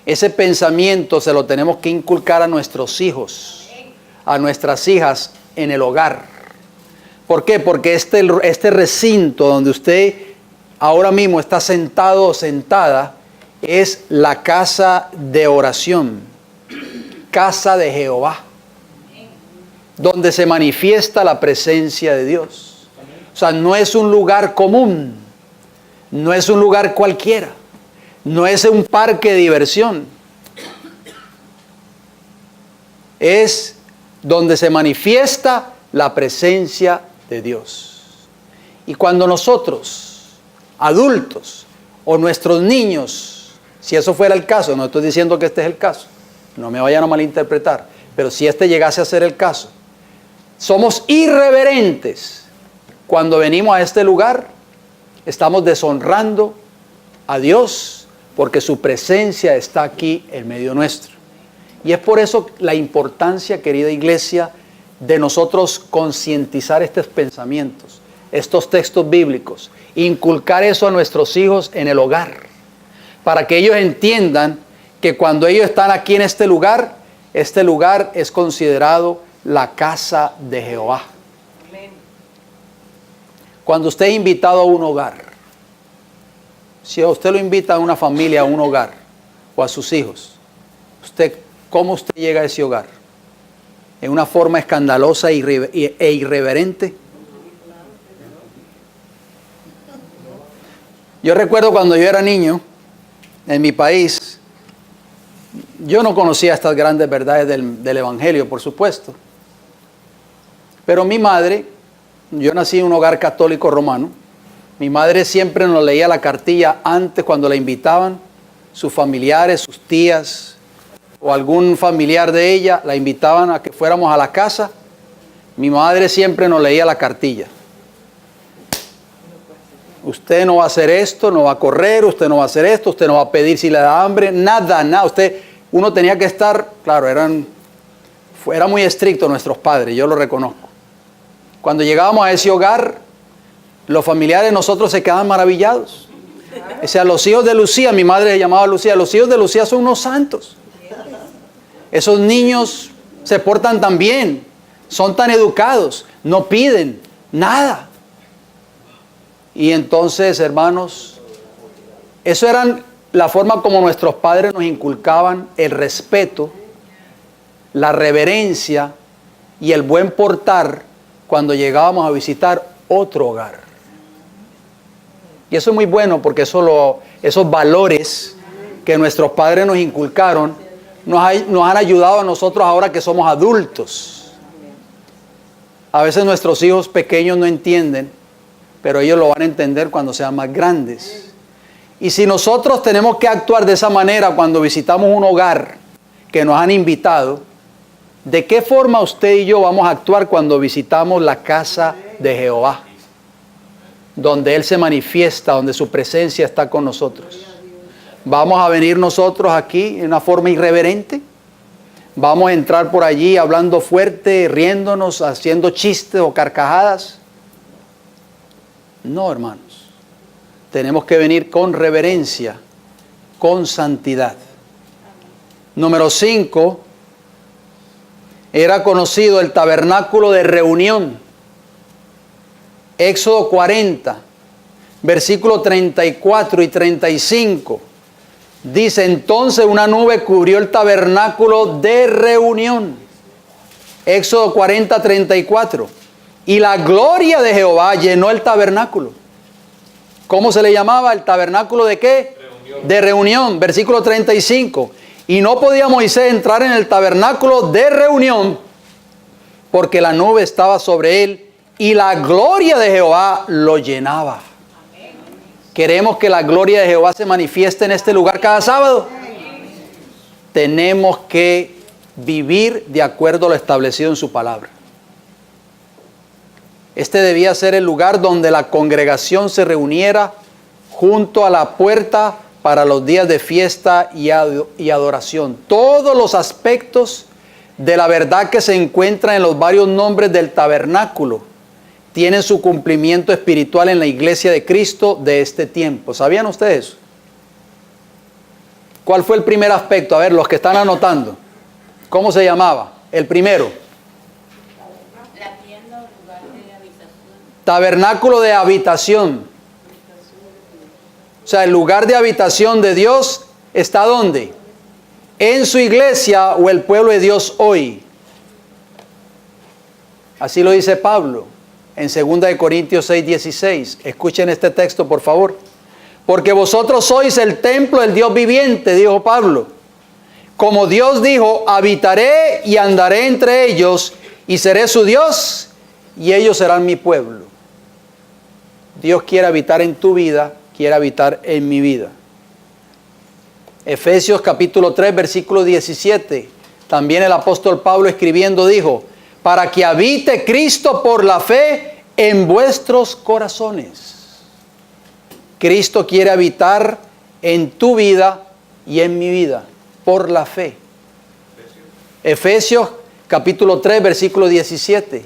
Ese pensamiento se lo tenemos que inculcar a nuestros hijos, a nuestras hijas en el hogar. ¿Por qué? Porque este recinto donde usted ahora mismo está sentado o sentada es la casa de oración, casa de Jehová, donde se manifiesta la presencia de Dios. O sea, no es un lugar común, no es un lugar cualquiera, no es un parque de diversión. Es donde se manifiesta la presencia de Dios. Y cuando nosotros, adultos, o nuestros niños, si eso fuera el caso, no estoy diciendo que este es el caso, no me vayan a malinterpretar, pero si este llegase a ser el caso, somos irreverentes cuando venimos a este lugar, estamos deshonrando a Dios porque su presencia está aquí en medio nuestro. Y es por eso la importancia, querida iglesia, de nosotros concientizar estos pensamientos, estos textos bíblicos, inculcar eso a nuestros hijos en el hogar, para que ellos entiendan que cuando ellos están aquí en este lugar es considerado la casa de Jehová. Cuando usted es invitado a un hogar, si usted lo invita a una familia, a un hogar, o a sus hijos, ¿cómo usted llega a ese hogar? ¿En una forma escandalosa e irreverente? Yo recuerdo cuando yo era niño, en mi país, yo no conocía estas grandes verdades del Evangelio, por supuesto. Pero mi madre, yo nací en un hogar católico romano, mi madre siempre nos leía la cartilla antes cuando la invitaban, sus familiares, sus tías o algún familiar de ella, la invitaban a que fuéramos a la casa. Mi madre siempre nos leía la cartilla. Usted no va a hacer esto, no va a correr, usted no va a hacer esto, usted no va a pedir si le da hambre, nada. Uno tenía que estar, claro, era muy estricto nuestros padres, yo lo reconozco. Cuando llegábamos a ese hogar, los familiares de nosotros se quedaban maravillados. O sea, los hijos de Lucía, mi madre se llamaba Lucía, los hijos de Lucía son unos santos. Esos niños se portan tan bien, son tan educados, no piden nada. Y entonces, hermanos, eso era la forma como nuestros padres nos inculcaban el respeto, la reverencia y el buen portar cuando llegábamos a visitar otro hogar. Y eso es muy bueno porque esos valores que nuestros padres nos inculcaron nos han ayudado a nosotros ahora que somos adultos. A veces nuestros hijos pequeños no entienden, pero ellos lo van a entender cuando sean más grandes. Y si nosotros tenemos que actuar de esa manera cuando visitamos un hogar que nos han invitado, ¿de qué forma usted y yo vamos a actuar cuando visitamos la casa de Jehová? Donde Él se manifiesta, donde su presencia está con nosotros. ¿Vamos a venir nosotros aquí en una forma irreverente? ¿Vamos a entrar por allí hablando fuerte, riéndonos, haciendo chistes o carcajadas? No, hermanos. Tenemos que venir con reverencia, con santidad. Número 5, era conocido el tabernáculo de reunión. Éxodo 40, versículos 34 y 35. Dice, entonces una nube cubrió el tabernáculo de reunión. Éxodo 40, 34. Y la gloria de Jehová llenó el tabernáculo. ¿Cómo se le llamaba? ¿El tabernáculo de qué? Reunión. De reunión, versículo 35. Y no podía Moisés entrar en el tabernáculo de reunión porque la nube estaba sobre él y la gloria de Jehová lo llenaba. ¿Queremos que la gloria de Jehová se manifieste en este lugar cada sábado? Tenemos que vivir de acuerdo a lo establecido en su palabra. Este debía ser el lugar donde la congregación se reuniera junto a la puerta para los días de fiesta y adoración. Todos los aspectos de la verdad que se encuentran en los varios nombres del tabernáculo tienen su cumplimiento espiritual en la iglesia de Cristo de este tiempo. ¿Sabían ustedes eso? ¿Cuál fue el primer aspecto? A ver, los que están anotando. ¿Cómo se llamaba? El primero. La tienda o lugar de habitación. Tabernáculo de habitación. O sea, el lugar de habitación de Dios está ¿dónde? En su iglesia o el pueblo de Dios hoy. Así lo dice Pablo en 2 Corintios 6:16. Escuchen este texto, por favor. Porque vosotros sois el templo del Dios viviente, dijo Pablo. Como Dios dijo, habitaré y andaré entre ellos y seré su Dios y ellos serán mi pueblo. Dios quiere habitar en tu vida, quiere habitar en mi vida. Efesios capítulo 3, versículo 17. También el apóstol Pablo escribiendo dijo, para que habite Cristo por la fe en vuestros corazones. Cristo quiere habitar en tu vida y en mi vida por la fe. Efesios capítulo 3, versículo 17.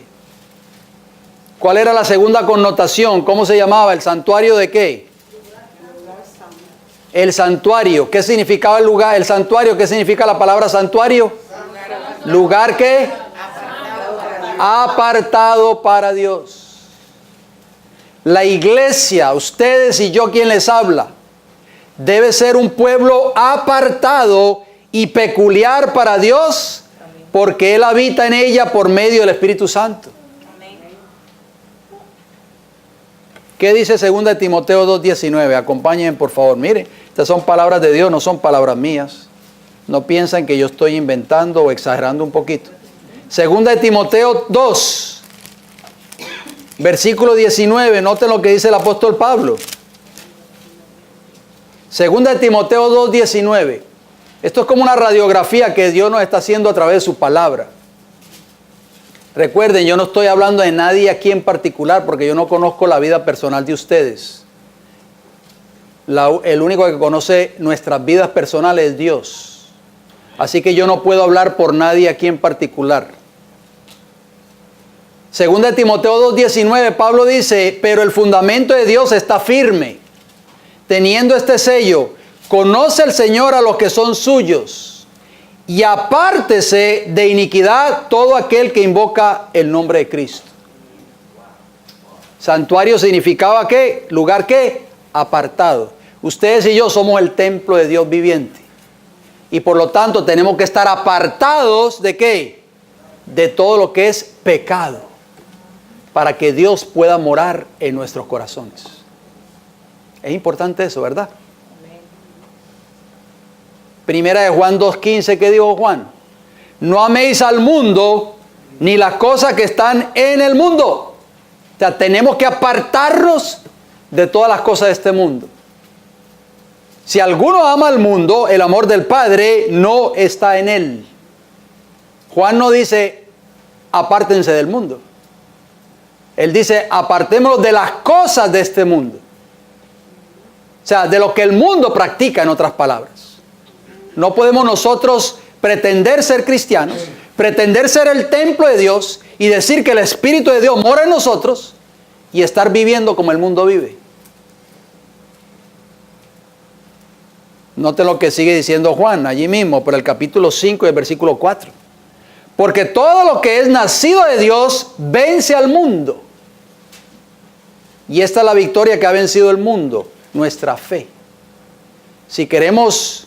¿Cuál era la segunda connotación? ¿Cómo se llamaba? ¿El santuario de qué? El santuario. ¿Qué significaba el lugar? El santuario. ¿Qué significa la palabra santuario? ¿Lugar qué? Apartado para Dios. La iglesia, ustedes y yo quien les habla, debe ser un pueblo apartado y peculiar para Dios, porque Él habita en ella por medio del Espíritu Santo. ¿Qué dice 2 Timoteo 2:19? Acompáñenme por favor. Miren, estas son palabras de Dios, no son palabras mías. No piensen que yo estoy inventando o exagerando un poquito. 2 Timoteo 2. Versículo 19, noten lo que dice el apóstol Pablo. 2 Timoteo 2:19. Esto es como una radiografía que Dios nos está haciendo a través de su palabra. Recuerden, yo no estoy hablando de nadie aquí en particular porque yo no conozco la vida personal de ustedes. El único que conoce nuestras vidas personales es Dios. Así que yo no puedo hablar por nadie aquí en particular. 2 Timoteo 2:19, Pablo dice, pero el fundamento de Dios está firme, teniendo este sello, conoce el Señor a los que son suyos, y apártese de iniquidad todo aquel que invoca el nombre de Cristo. Santuario significaba ¿qué? Lugar ¿qué? Apartado. Ustedes y yo somos el templo de Dios viviente, y por lo tanto tenemos que estar apartados ¿de qué? De todo lo que es pecado, para que Dios pueda morar en nuestros corazones. Es importante eso, ¿verdad? Primera de Juan 2:15, ¿qué dijo Juan? No améis al mundo, ni las cosas que están en el mundo. O sea, tenemos que apartarnos de todas las cosas de este mundo. Si alguno ama al mundo, el amor del Padre no está en él. Juan no dice, apártense del mundo. Él dice, apartémonos de las cosas de este mundo. O sea, de lo que el mundo practica, en otras palabras. No podemos nosotros pretender ser cristianos, pretender ser el templo de Dios y decir que el Espíritu de Dios mora en nosotros y estar viviendo como el mundo vive. Noten lo que sigue diciendo Juan allí mismo, por el capítulo 5 y el versículo 4. Porque todo lo que es nacido de Dios vence al mundo. Y esta es la victoria que ha vencido el mundo, nuestra fe. Si queremos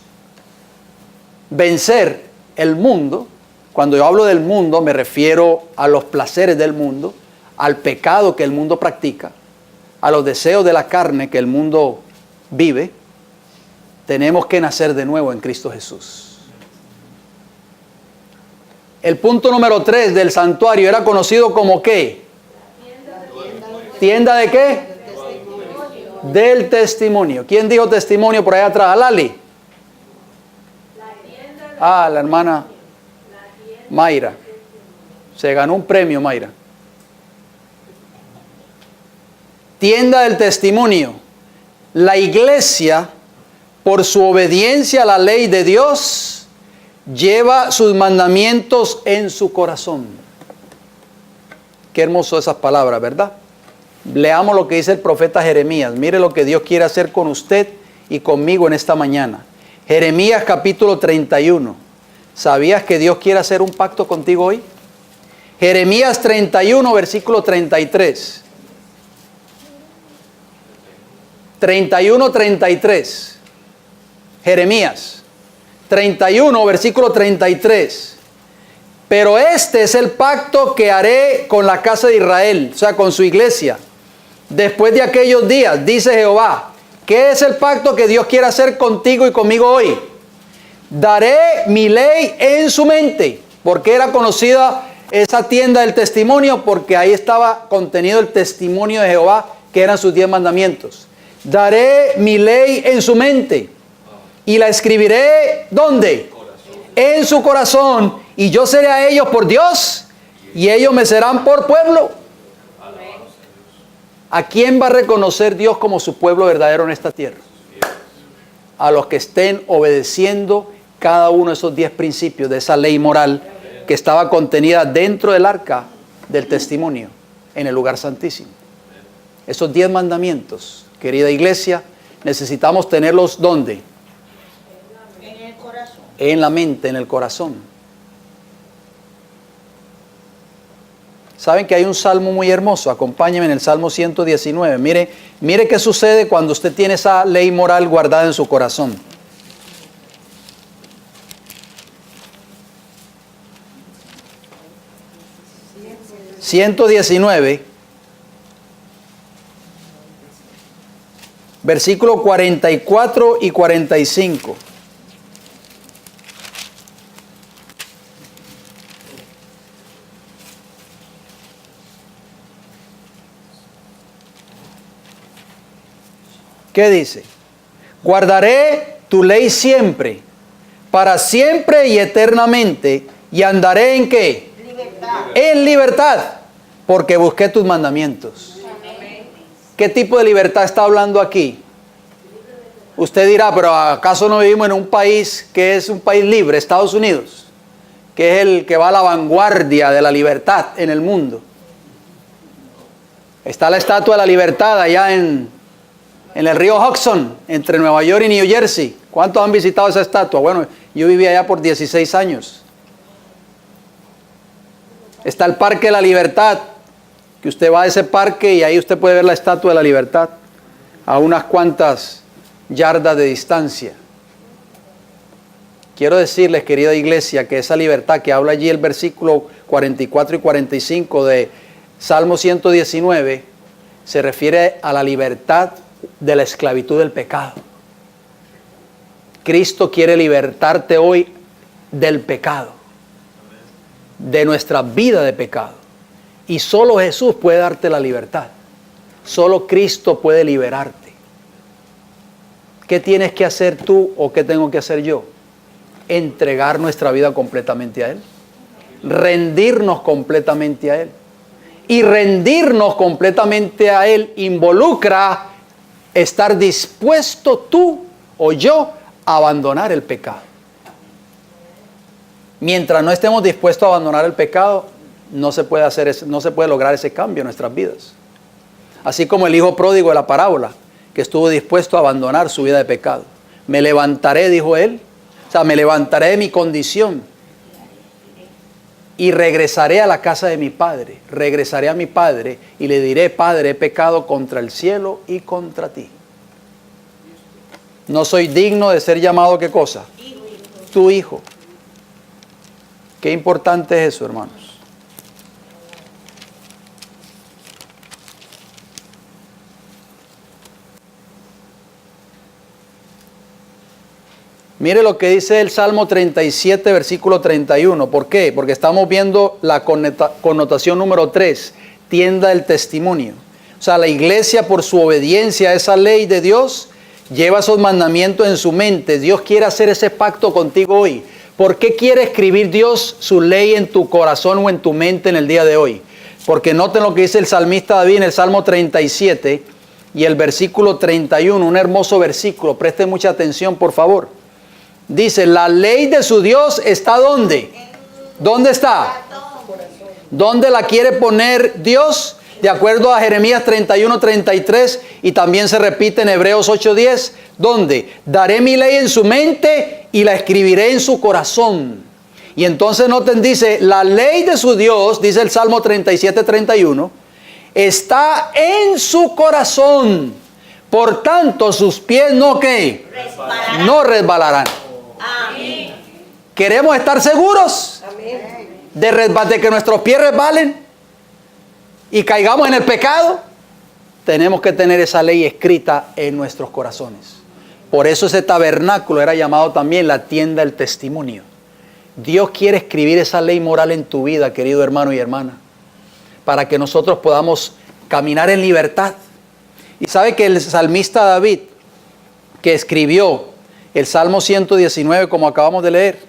vencer el mundo, cuando yo hablo del mundo me refiero a los placeres del mundo, al pecado que el mundo practica, a los deseos de la carne que el mundo vive, tenemos que nacer de nuevo en Cristo Jesús. El punto número 3 del santuario era conocido como ¿qué? ¿Tienda de qué? Del testimonio. ¿Quién dijo testimonio por allá atrás? Lali. Ah, la hermana Mayra. Se ganó un premio, Mayra. Tienda del testimonio. La iglesia, por su obediencia a la ley de Dios, lleva sus mandamientos en su corazón. Qué hermoso esas palabras, ¿verdad? Leamos lo que dice el profeta Jeremías. Mire lo que Dios quiere hacer con usted y conmigo en esta mañana. Jeremías capítulo 31. ¿Sabías que Dios quiere hacer un pacto contigo hoy? Jeremías 31, versículo 33. 31, 33. Jeremías 31, versículo 33. Pero este es el pacto que haré con la casa de Israel, o sea, con su iglesia. Después de aquellos días, dice Jehová. ¿Qué es el pacto que Dios quiere hacer contigo y conmigo hoy? Daré mi ley en su mente. ¿Por qué era conocida esa tienda del testimonio? Porque ahí estaba contenido el testimonio de Jehová, que eran sus 10 mandamientos. Daré mi ley en su mente y la escribiré, ¿dónde? En su corazón, y yo seré a ellos por Dios y ellos me serán por pueblo. ¿A quién va a reconocer Dios como su pueblo verdadero en esta tierra? A los que estén obedeciendo cada uno de esos 10 principios de esa ley moral que estaba contenida dentro del arca del testimonio en el lugar santísimo. Esos 10 mandamientos, querida iglesia, necesitamos tenerlos ¿dónde? En el corazón. En la mente, en el corazón. Saben que hay un salmo muy hermoso. Acompáñenme en el Salmo 119. Mire qué sucede cuando usted tiene esa ley moral guardada en su corazón. ...119... versículo 44 y 45... ¿Qué dice? Guardaré tu ley siempre, para siempre y eternamente, y andaré ¿en qué? Libertad. En libertad, porque busqué tus mandamientos. Amén. ¿Qué tipo de libertad está hablando aquí? Usted dirá, pero ¿acaso no vivimos en un país que es un país libre, Estados Unidos? Que es el que va a la vanguardia de la libertad en el mundo. Está la Estatua de la Libertad allá en el río Hudson, entre Nueva York y New Jersey. ¿Cuántos han visitado esa estatua? Bueno, yo viví allá por 16 años. Está el Parque de la Libertad, que usted va a ese parque y ahí usted puede ver la Estatua de la Libertad a unas cuantas yardas de distancia. Quiero decirles, querida iglesia, que esa libertad que habla allí el versículo 44 y 45 de Salmo 119 se refiere a la libertad de la esclavitud del pecado. Cristo quiere libertarte hoy del pecado, de nuestra vida de pecado. Y solo Jesús puede darte la libertad. Solo Cristo puede liberarte. ¿Qué tienes que hacer tú o qué tengo que hacer yo? Entregar nuestra vida completamente a Él. Rendirnos completamente a Él. Y rendirnos completamente a Él involucra estar dispuesto tú o yo a abandonar el pecado. Mientras no estemos dispuestos a abandonar el pecado, no se puede lograr ese cambio en nuestras vidas. Así como el hijo pródigo de la parábola, que estuvo dispuesto a abandonar su vida de pecado. Me levantaré, dijo él, o sea, me levantaré de mi condición y regresaré a la casa de mi padre. Regresaré a mi padre y le diré, Padre, he pecado contra el cielo y contra ti. No soy digno de ser llamado, ¿qué cosa? Tu hijo. Qué importante es eso, hermanos. Mire lo que dice el Salmo 37, versículo 31. ¿Por qué? Porque estamos viendo la connotación número 3, tienda del testimonio. O sea, la iglesia, por su obediencia a esa ley de Dios, lleva esos mandamientos en su mente. Dios quiere hacer ese pacto contigo hoy. ¿Por qué quiere escribir Dios su ley en tu corazón o en tu mente en el día de hoy? Porque noten lo que dice el salmista David en el Salmo 37 y el versículo 31, un hermoso versículo. Presten mucha atención, por favor. Dice, la ley de su Dios está ¿dónde? ¿Dónde está? ¿Dónde la quiere poner Dios? De acuerdo a Jeremías 31, 33 y también se repite en Hebreos 8, 10. ¿Dónde? Daré mi ley en su mente y la escribiré en su corazón. Y entonces noten, dice, la ley de su Dios, dice el Salmo 37, 31, está en su corazón. Por tanto, sus pies no, ¿qué? No resbalarán. Amén. ¿Queremos estar seguros de que nuestros pies resbalen y caigamos en el pecado? Tenemos que tener esa ley escrita en nuestros corazones. Por eso ese tabernáculo era llamado también la tienda del testimonio. Dios quiere escribir esa ley moral en tu vida, querido hermano y hermana, para que nosotros podamos caminar en libertad. Y sabe que el salmista David, que escribió el Salmo 119, como acabamos de leer,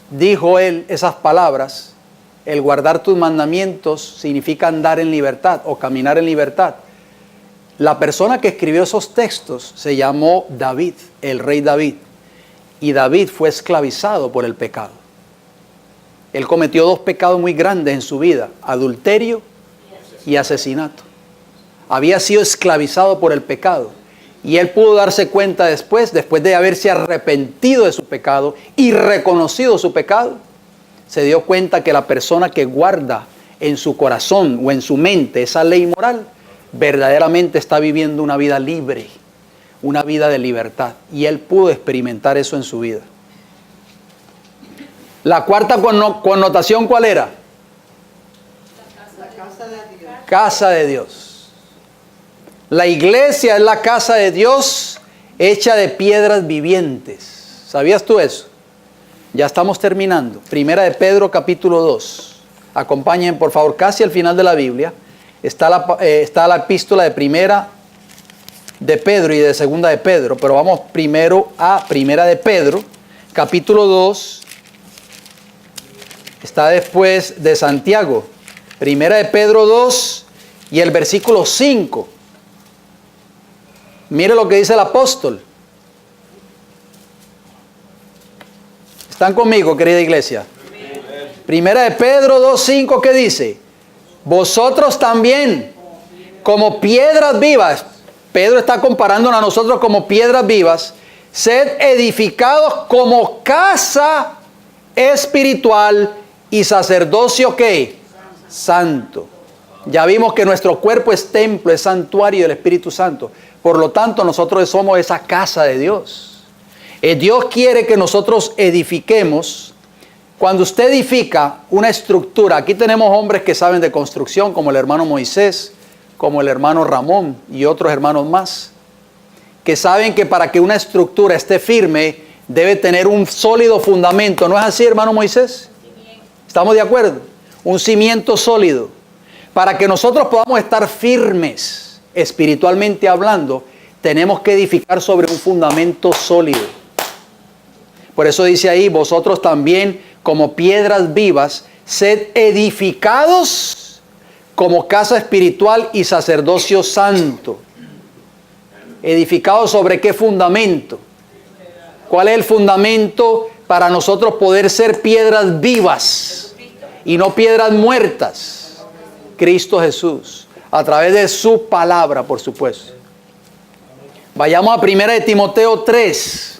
dijo él esas palabras: el guardar tus mandamientos significa andar en libertad o caminar en libertad. La persona que escribió esos textos se llamó David, el rey David. Y David fue esclavizado por el pecado. Él cometió 2 pecados muy grandes en su vida: adulterio y asesinato. Había sido esclavizado por el pecado. Y él pudo darse cuenta después de haberse arrepentido de su pecado y reconocido su pecado, se dio cuenta que la persona que guarda en su corazón o en su mente esa ley moral, verdaderamente está viviendo una vida libre, una vida de libertad. Y él pudo experimentar eso en su vida. La cuarta connotación, ¿cuál era? La casa de Dios. Casa de Dios. La iglesia es la casa de Dios hecha de piedras vivientes. ¿Sabías tú eso? Ya estamos terminando. Primera de Pedro, capítulo 2. Acompañen, por favor, casi al final de la Biblia. Está la epístola de primera de Pedro y de segunda de Pedro. Pero vamos primero a primera de Pedro, capítulo 2. Está después de Santiago. Primera de Pedro 2 y el versículo 5. Mire lo que dice el apóstol. ¿Están conmigo, querida iglesia? Primera de Pedro 2:5, ¿qué dice? Vosotros también, como piedras vivas. Pedro está comparándonos a nosotros como piedras vivas. Sed edificados como casa espiritual y sacerdocio, ¿qué? Santo. Ya vimos que nuestro cuerpo es templo, es santuario del Espíritu Santo. Por lo tanto, nosotros somos esa casa de Dios. Dios quiere que nosotros edifiquemos. Cuando usted edifica una estructura, aquí tenemos hombres que saben de construcción, como el hermano Moisés, como el hermano Ramón y otros hermanos más, que saben que para que una estructura esté firme, debe tener un sólido fundamento. ¿No es así, hermano Moisés? ¿Estamos de acuerdo? Un cimiento sólido. Para que nosotros podamos estar firmes, espiritualmente hablando, tenemos que edificar sobre un fundamento sólido. Por eso dice ahí, vosotros también, como piedras vivas, sed edificados como casa espiritual y sacerdocio santo. ¿Edificados sobre qué fundamento? ¿Cuál es el fundamento para nosotros poder ser piedras vivas y no piedras muertas? Cristo Jesús, a través de su palabra, por supuesto. Vayamos a 1 de Timoteo 3.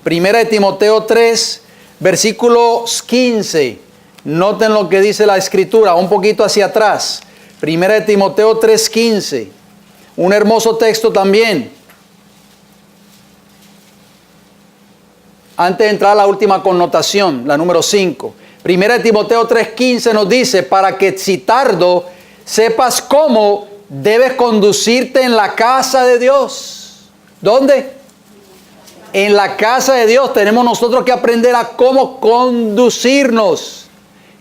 1 de Timoteo 3, versículos 15. Noten lo que dice la Escritura, un poquito hacia atrás. 1 de Timoteo 3, 15. Un hermoso texto también. Antes de entrar a la última connotación, la número 5. 1 de Timoteo 3:15 nos dice, para que si tardo sepas cómo debes conducirte en la casa de Dios. ¿Dónde? En la casa de Dios tenemos nosotros que aprender a cómo conducirnos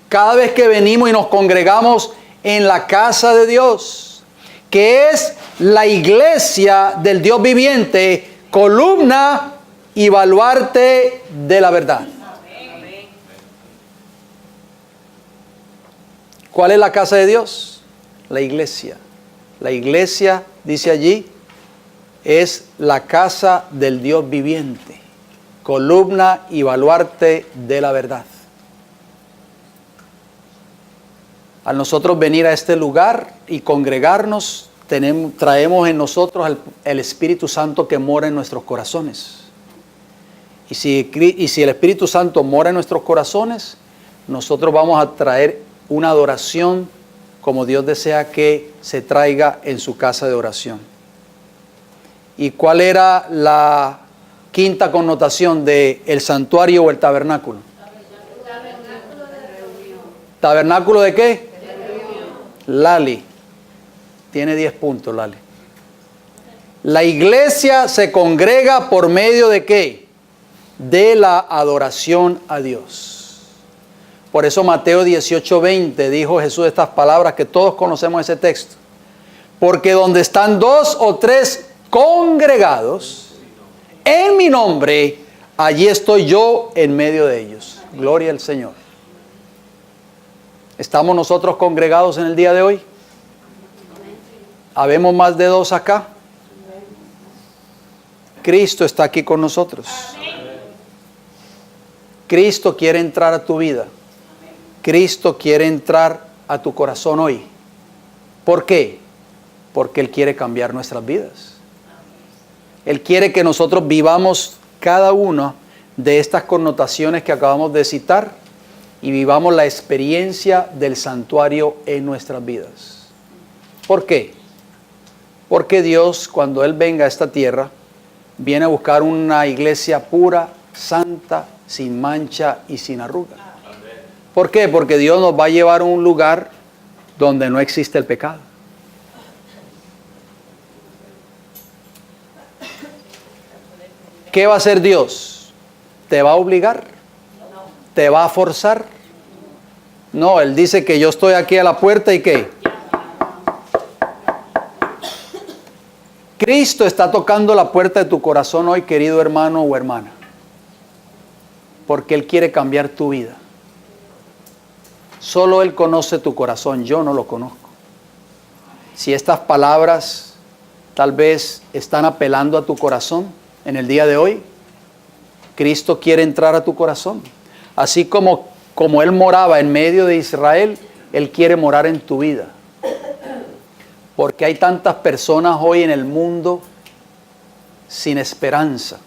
cada vez que venimos y nos congregamos en la casa de Dios, que es la iglesia del Dios viviente, columna y baluarte de la verdad. ¿Cuál es la casa de Dios? La iglesia. La iglesia, dice allí, es la casa del Dios viviente, columna y baluarte de la verdad. Al nosotros venir a este lugar y congregarnos, traemos en nosotros el Espíritu Santo que mora en nuestros corazones. Y si el Espíritu Santo mora en nuestros corazones, nosotros vamos a traer una adoración como Dios desea que se traiga en su casa de oración. ¿Y cuál era la quinta connotación del santuario o el tabernáculo? ¿Tabernáculo de qué? Lali. Tiene 10 puntos, Lali. La iglesia se congrega por medio de ¿qué? De la adoración a Dios. Por eso Mateo 18:20 dijo Jesús estas palabras que todos conocemos ese texto. Porque donde están 2 o 3 congregados en mi nombre, allí estoy yo en medio de ellos. Gloria al Señor. ¿Estamos nosotros congregados en el día de hoy? ¿Habemos más de 2 acá? Cristo está aquí con nosotros. Cristo quiere entrar a tu vida. Cristo quiere entrar a tu corazón hoy. ¿Por qué? Porque Él quiere cambiar nuestras vidas. Él quiere que nosotros vivamos cada una de estas connotaciones que acabamos de citar y vivamos la experiencia del santuario en nuestras vidas. ¿Por qué? Porque Dios, cuando Él venga a esta tierra, viene a buscar una iglesia pura, santa, sin mancha y sin arruga. ¿Por qué? Porque Dios nos va a llevar a un lugar donde no existe el pecado. ¿Qué va a hacer Dios? ¿Te va a obligar? ¿Te va a forzar? No, Él dice que yo estoy aquí a la puerta y ¿qué? Cristo está tocando la puerta de tu corazón hoy, querido hermano o hermana. Porque Él quiere cambiar tu vida. Solo Él conoce tu corazón, yo no lo conozco. Si estas palabras tal vez están apelando a tu corazón, en el día de hoy, Cristo quiere entrar a tu corazón. Así como Él moraba en medio de Israel, Él quiere morar en tu vida. Porque hay tantas personas hoy en el mundo sin esperanza,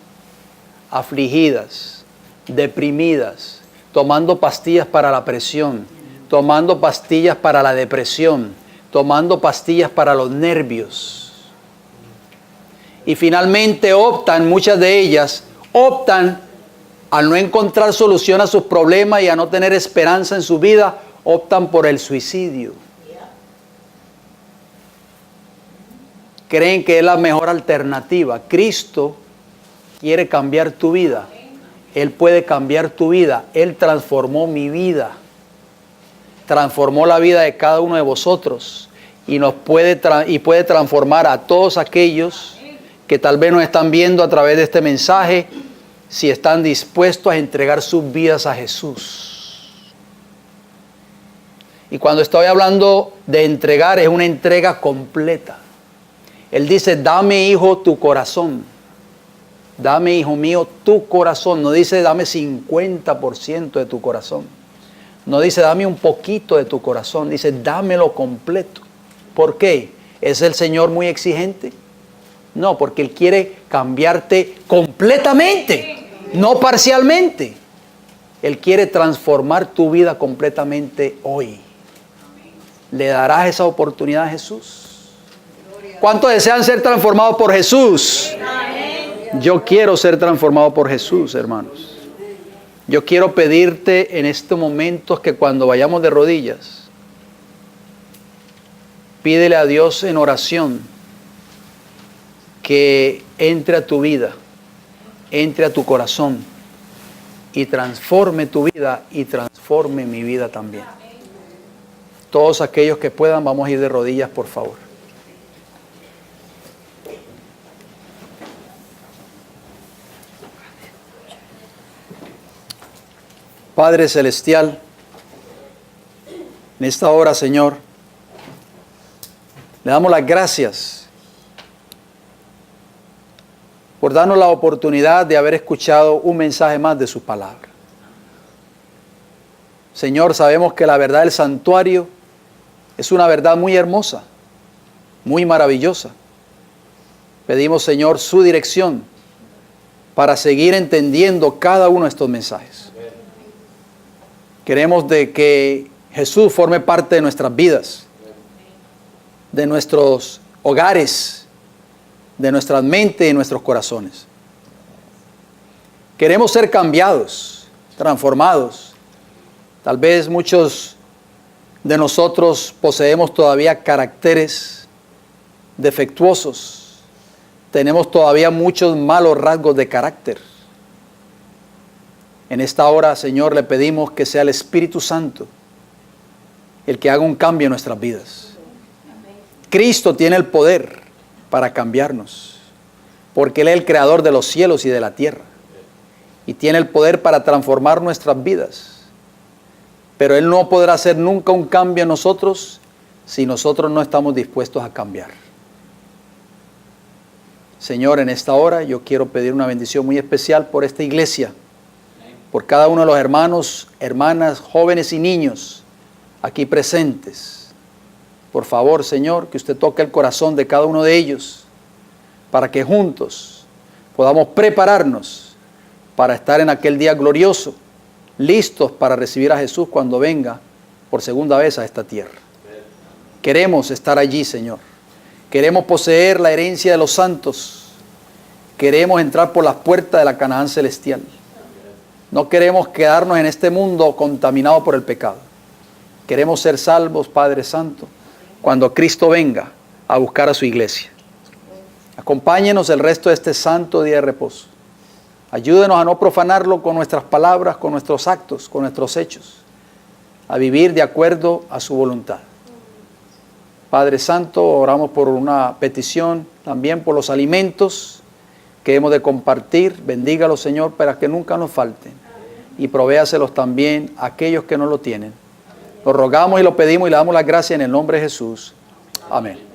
afligidas, deprimidas, tomando pastillas para la presión, tomando pastillas para la depresión, tomando pastillas para los nervios. Y finalmente muchas de ellas optan al no encontrar solución a sus problemas y a no tener esperanza en su vida, optan por el suicidio. Creen que es la mejor alternativa. Cristo quiere cambiar tu vida. Él puede cambiar tu vida. Él transformó mi vida. Transformó la vida de cada uno de vosotros. Y puede transformar a todos aquellos que tal vez nos están viendo a través de este mensaje, si están dispuestos a entregar sus vidas a Jesús. Y cuando estoy hablando de entregar, es una entrega completa. Él dice, dame, hijo, tu corazón. Dame, hijo mío, tu corazón. No dice, dame 50% de tu corazón. No dice, dame un poquito de tu corazón. Dice, dámelo completo. ¿Por qué? ¿Es el Señor muy exigente? No, porque Él quiere cambiarte completamente, no parcialmente. Él quiere transformar tu vida completamente hoy. ¿Le darás esa oportunidad a Jesús? ¿Cuántos desean ser transformados por Jesús? Yo quiero ser transformado por Jesús, hermanos. Yo quiero pedirte en estos momentos que cuando vayamos de rodillas, pídele a Dios en oración que entre a tu vida, entre a tu corazón y transforme tu vida y transforme mi vida también. Todos aquellos que puedan, vamos a ir de rodillas, por favor. Padre Celestial, en esta hora, Señor, le damos las gracias por darnos la oportunidad de haber escuchado un mensaje más de su palabra. Señor, sabemos que la verdad del santuario es una verdad muy hermosa, muy maravillosa. Pedimos, Señor, su dirección para seguir entendiendo cada uno de estos mensajes. Queremos de que Jesús forme parte de nuestras vidas, de nuestros hogares, de nuestras mentes y nuestros corazones. Queremos ser cambiados, transformados. Tal vez muchos de nosotros poseemos todavía caracteres defectuosos. Tenemos todavía muchos malos rasgos de carácter. En esta hora, Señor, le pedimos que sea el Espíritu Santo el que haga un cambio en nuestras vidas. Cristo tiene el poder para cambiarnos, porque Él es el creador de los cielos y de la tierra, y tiene el poder para transformar nuestras vidas. Pero Él no podrá hacer nunca un cambio en nosotros si nosotros no estamos dispuestos a cambiar. Señor, en esta hora yo quiero pedir una bendición muy especial por esta iglesia, por cada uno de los hermanos, hermanas, jóvenes y niños aquí presentes. Por favor, Señor, que usted toque el corazón de cada uno de ellos para que juntos podamos prepararnos para estar en aquel día glorioso, listos para recibir a Jesús cuando venga por segunda vez a esta tierra. Queremos estar allí, Señor. Queremos poseer la herencia de los santos. Queremos entrar por las puertas de la Canaán celestial. No queremos quedarnos en este mundo contaminado por el pecado. Queremos ser salvos, Padre Santo, cuando Cristo venga a buscar a su iglesia. Acompáñenos el resto de este santo día de reposo. Ayúdenos a no profanarlo con nuestras palabras, con nuestros actos, con nuestros hechos, a vivir de acuerdo a su voluntad. Padre Santo, oramos por una petición, también por los alimentos que hemos de compartir. Bendígalos, Señor, para que nunca nos falten, y provéaselos también a aquellos que no lo tienen. Lo rogamos y lo pedimos y le damos las gracias en el nombre de Jesús. Amén.